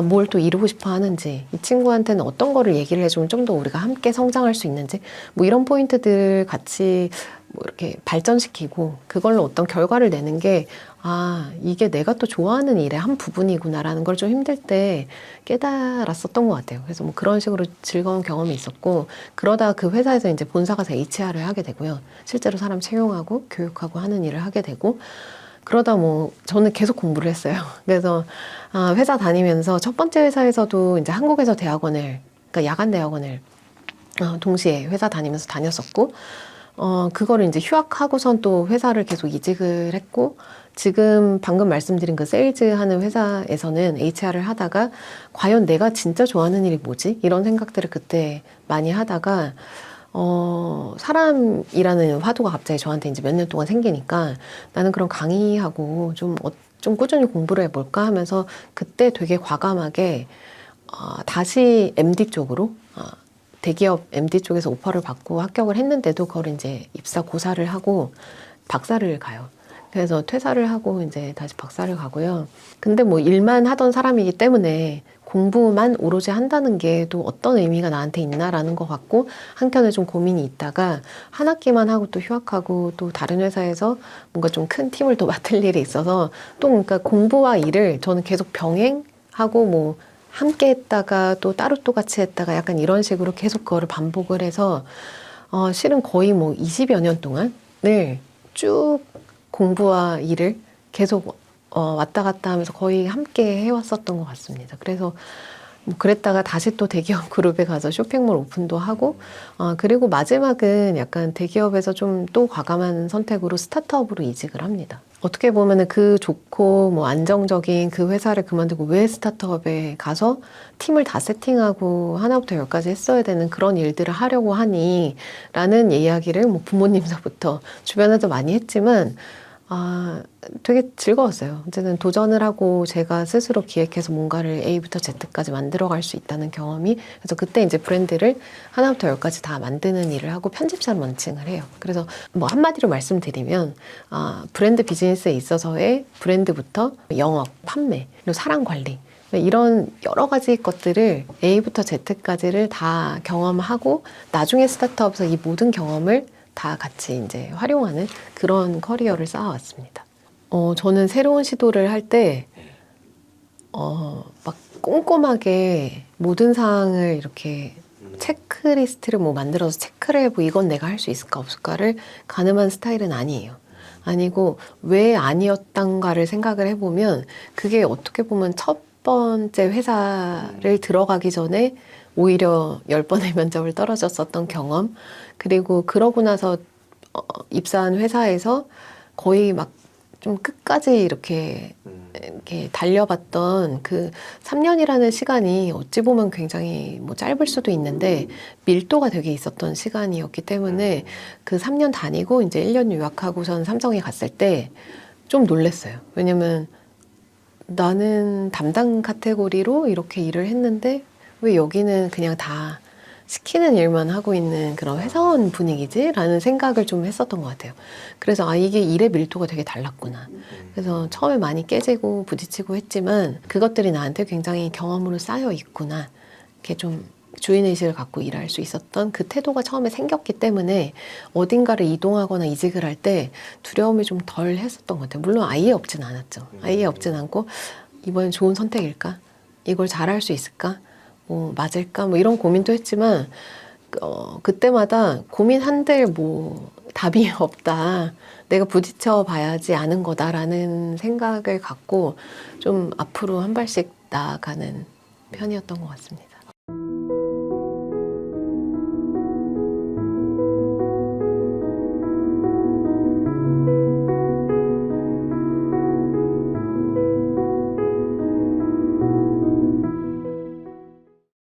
뭘 또 이루고 싶어 하는지, 이 친구한테는 어떤 거를 얘기를 해주면 좀 더 우리가 함께 성장할 수 있는지, 뭐 이런 포인트들 같이 뭐 이렇게 발전시키고 그걸로 어떤 결과를 내는 게 이게 내가 또 좋아하는 일의 한 부분이구나라는 걸 좀 힘들 때 깨달았었던 것 같아요. 그래서 뭐 그런 식으로 즐거운 경험이 있었고 그러다 그 회사에서 이제 본사 가서 HR을 하게 되고요. 실제로 사람 채용하고 교육하고 하는 일을 하게 되고 그러다 뭐 저는 계속 공부를 했어요. 그래서 회사 다니면서 첫 번째 회사에서도 이제 한국에서 대학원을 그러니까 야간 대학원을 동시에 회사 다니면서 다녔었고 그거를 이제 휴학하고선 또 회사를 계속 이직을 했고, 지금 방금 말씀드린 그 세일즈 하는 회사에서는 HR을 하다가, 과연 내가 진짜 좋아하는 일이 뭐지? 이런 생각들을 그때 많이 하다가, 사람이라는 화두가 갑자기 저한테 이제 몇 년 동안 생기니까 나는 그런 강의하고 좀 좀 꾸준히 공부를 해볼까 하면서 그때 되게 과감하게 다시 MD 쪽으로 대기업 MD 쪽에서 오퍼를 받고 합격을 했는데도 그걸 이제 입사 고사를 하고 박사를 가요. 그래서 퇴사를 하고 이제 다시 박사를 가고요. 근데 뭐 일만 하던 사람이기 때문에 공부만 오로지 한다는 게 또 어떤 의미가 나한테 있나라는 것 같고 한켠에 좀 고민이 있다가 한 학기만 하고 또 휴학하고 또 다른 회사에서 뭔가 좀 큰 팀을 또 맡을 일이 있어서 또 그러니까 공부와 일을 저는 계속 병행하고 뭐 함께 했다가 또 따로 또 같이 했다가 약간 이런 식으로 계속 그거를 반복을 해서 실은 거의 뭐 20여 년 동안 쭉 공부와 일을 계속 왔다 갔다 하면서 거의 함께 해왔었던 것 같습니다. 그래서 뭐 그랬다가 다시 또 대기업 그룹에 가서 쇼핑몰 오픈도 하고 그리고 마지막은 약간 대기업에서 좀 또 과감한 선택으로 스타트업으로 이직을 합니다. 어떻게 보면은 그 좋고 뭐 안정적인 그 회사를 그만두고 왜 스타트업에 가서 팀을 다 세팅하고 하나부터 열까지 했어야 되는 그런 일들을 하려고 하니 라는 이야기를 뭐 부모님서부터 주변에도 많이 했지만 되게 즐거웠어요. 어쨌든 도전을 하고 제가 스스로 기획해서 뭔가를 A부터 Z까지 만들어갈 수 있다는 경험이 그래서 그때 이제 브랜드를 하나부터 열까지 다 만드는 일을 하고 편집자 런칭을 해요. 그래서 뭐 한마디로 말씀드리면 브랜드 비즈니스에 있어서의 브랜드부터 영업, 판매, 그리고 사람 관리 이런 여러 가지 것들을 A부터 Z까지를 다 경험하고 나중에 스타트업에서 이 모든 경험을 다 같이 이제 활용하는 그런 커리어를 쌓아왔습니다. 저는 새로운 시도를 할 때, 막 꼼꼼하게 모든 사항을 이렇게 체크리스트를 뭐 만들어서 체크를 해보고 이건 내가 할 수 있을까 없을까를 가늠한 스타일은 아니에요. 아니고 왜 아니었던가를 생각을 해보면 그게 어떻게 보면 첫 번째 회사를 들어가기 전에 오히려 10번의 면접을 떨어졌었던 경험 그리고 그러고 나서 입사한 회사에서 거의 막 좀 끝까지 이렇게 달려봤던 그 3년이라는 시간이 어찌 보면 굉장히 뭐 짧을 수도 있는데 밀도가 되게 있었던 시간이었기 때문에 그 3년 다니고 이제 1년 유학하고선 삼성에 갔을 때 좀 놀랐어요. 왜냐면 나는 담당 카테고리로 이렇게 일을 했는데 왜 여기는 그냥 다 시키는 일만 하고 있는 그런 회사원 분위기지? 라는 생각을 좀 했었던 것 같아요. 그래서 이게 일의 밀도가 되게 달랐구나. 그래서 처음에 많이 깨지고 부딪히고 했지만 그것들이 나한테 굉장히 경험으로 쌓여 있구나. 이렇게 좀 주인의식을 갖고 일할 수 있었던 그 태도가 처음에 생겼기 때문에 어딘가를 이동하거나 이직을 할 때 두려움이 좀 덜 했었던 것 같아요. 물론 아예 없진 않았죠. 아예 없진 않고 이번엔 좋은 선택일까? 이걸 잘할 수 있을까? 뭐 맞을까? 뭐 이런 고민도 했지만 그때마다 고민한들 뭐 답이 없다. 내가 부딪혀 봐야지 아는 거다라는 생각을 갖고 좀 앞으로 한 발씩 나아가는 편이었던 것 같습니다.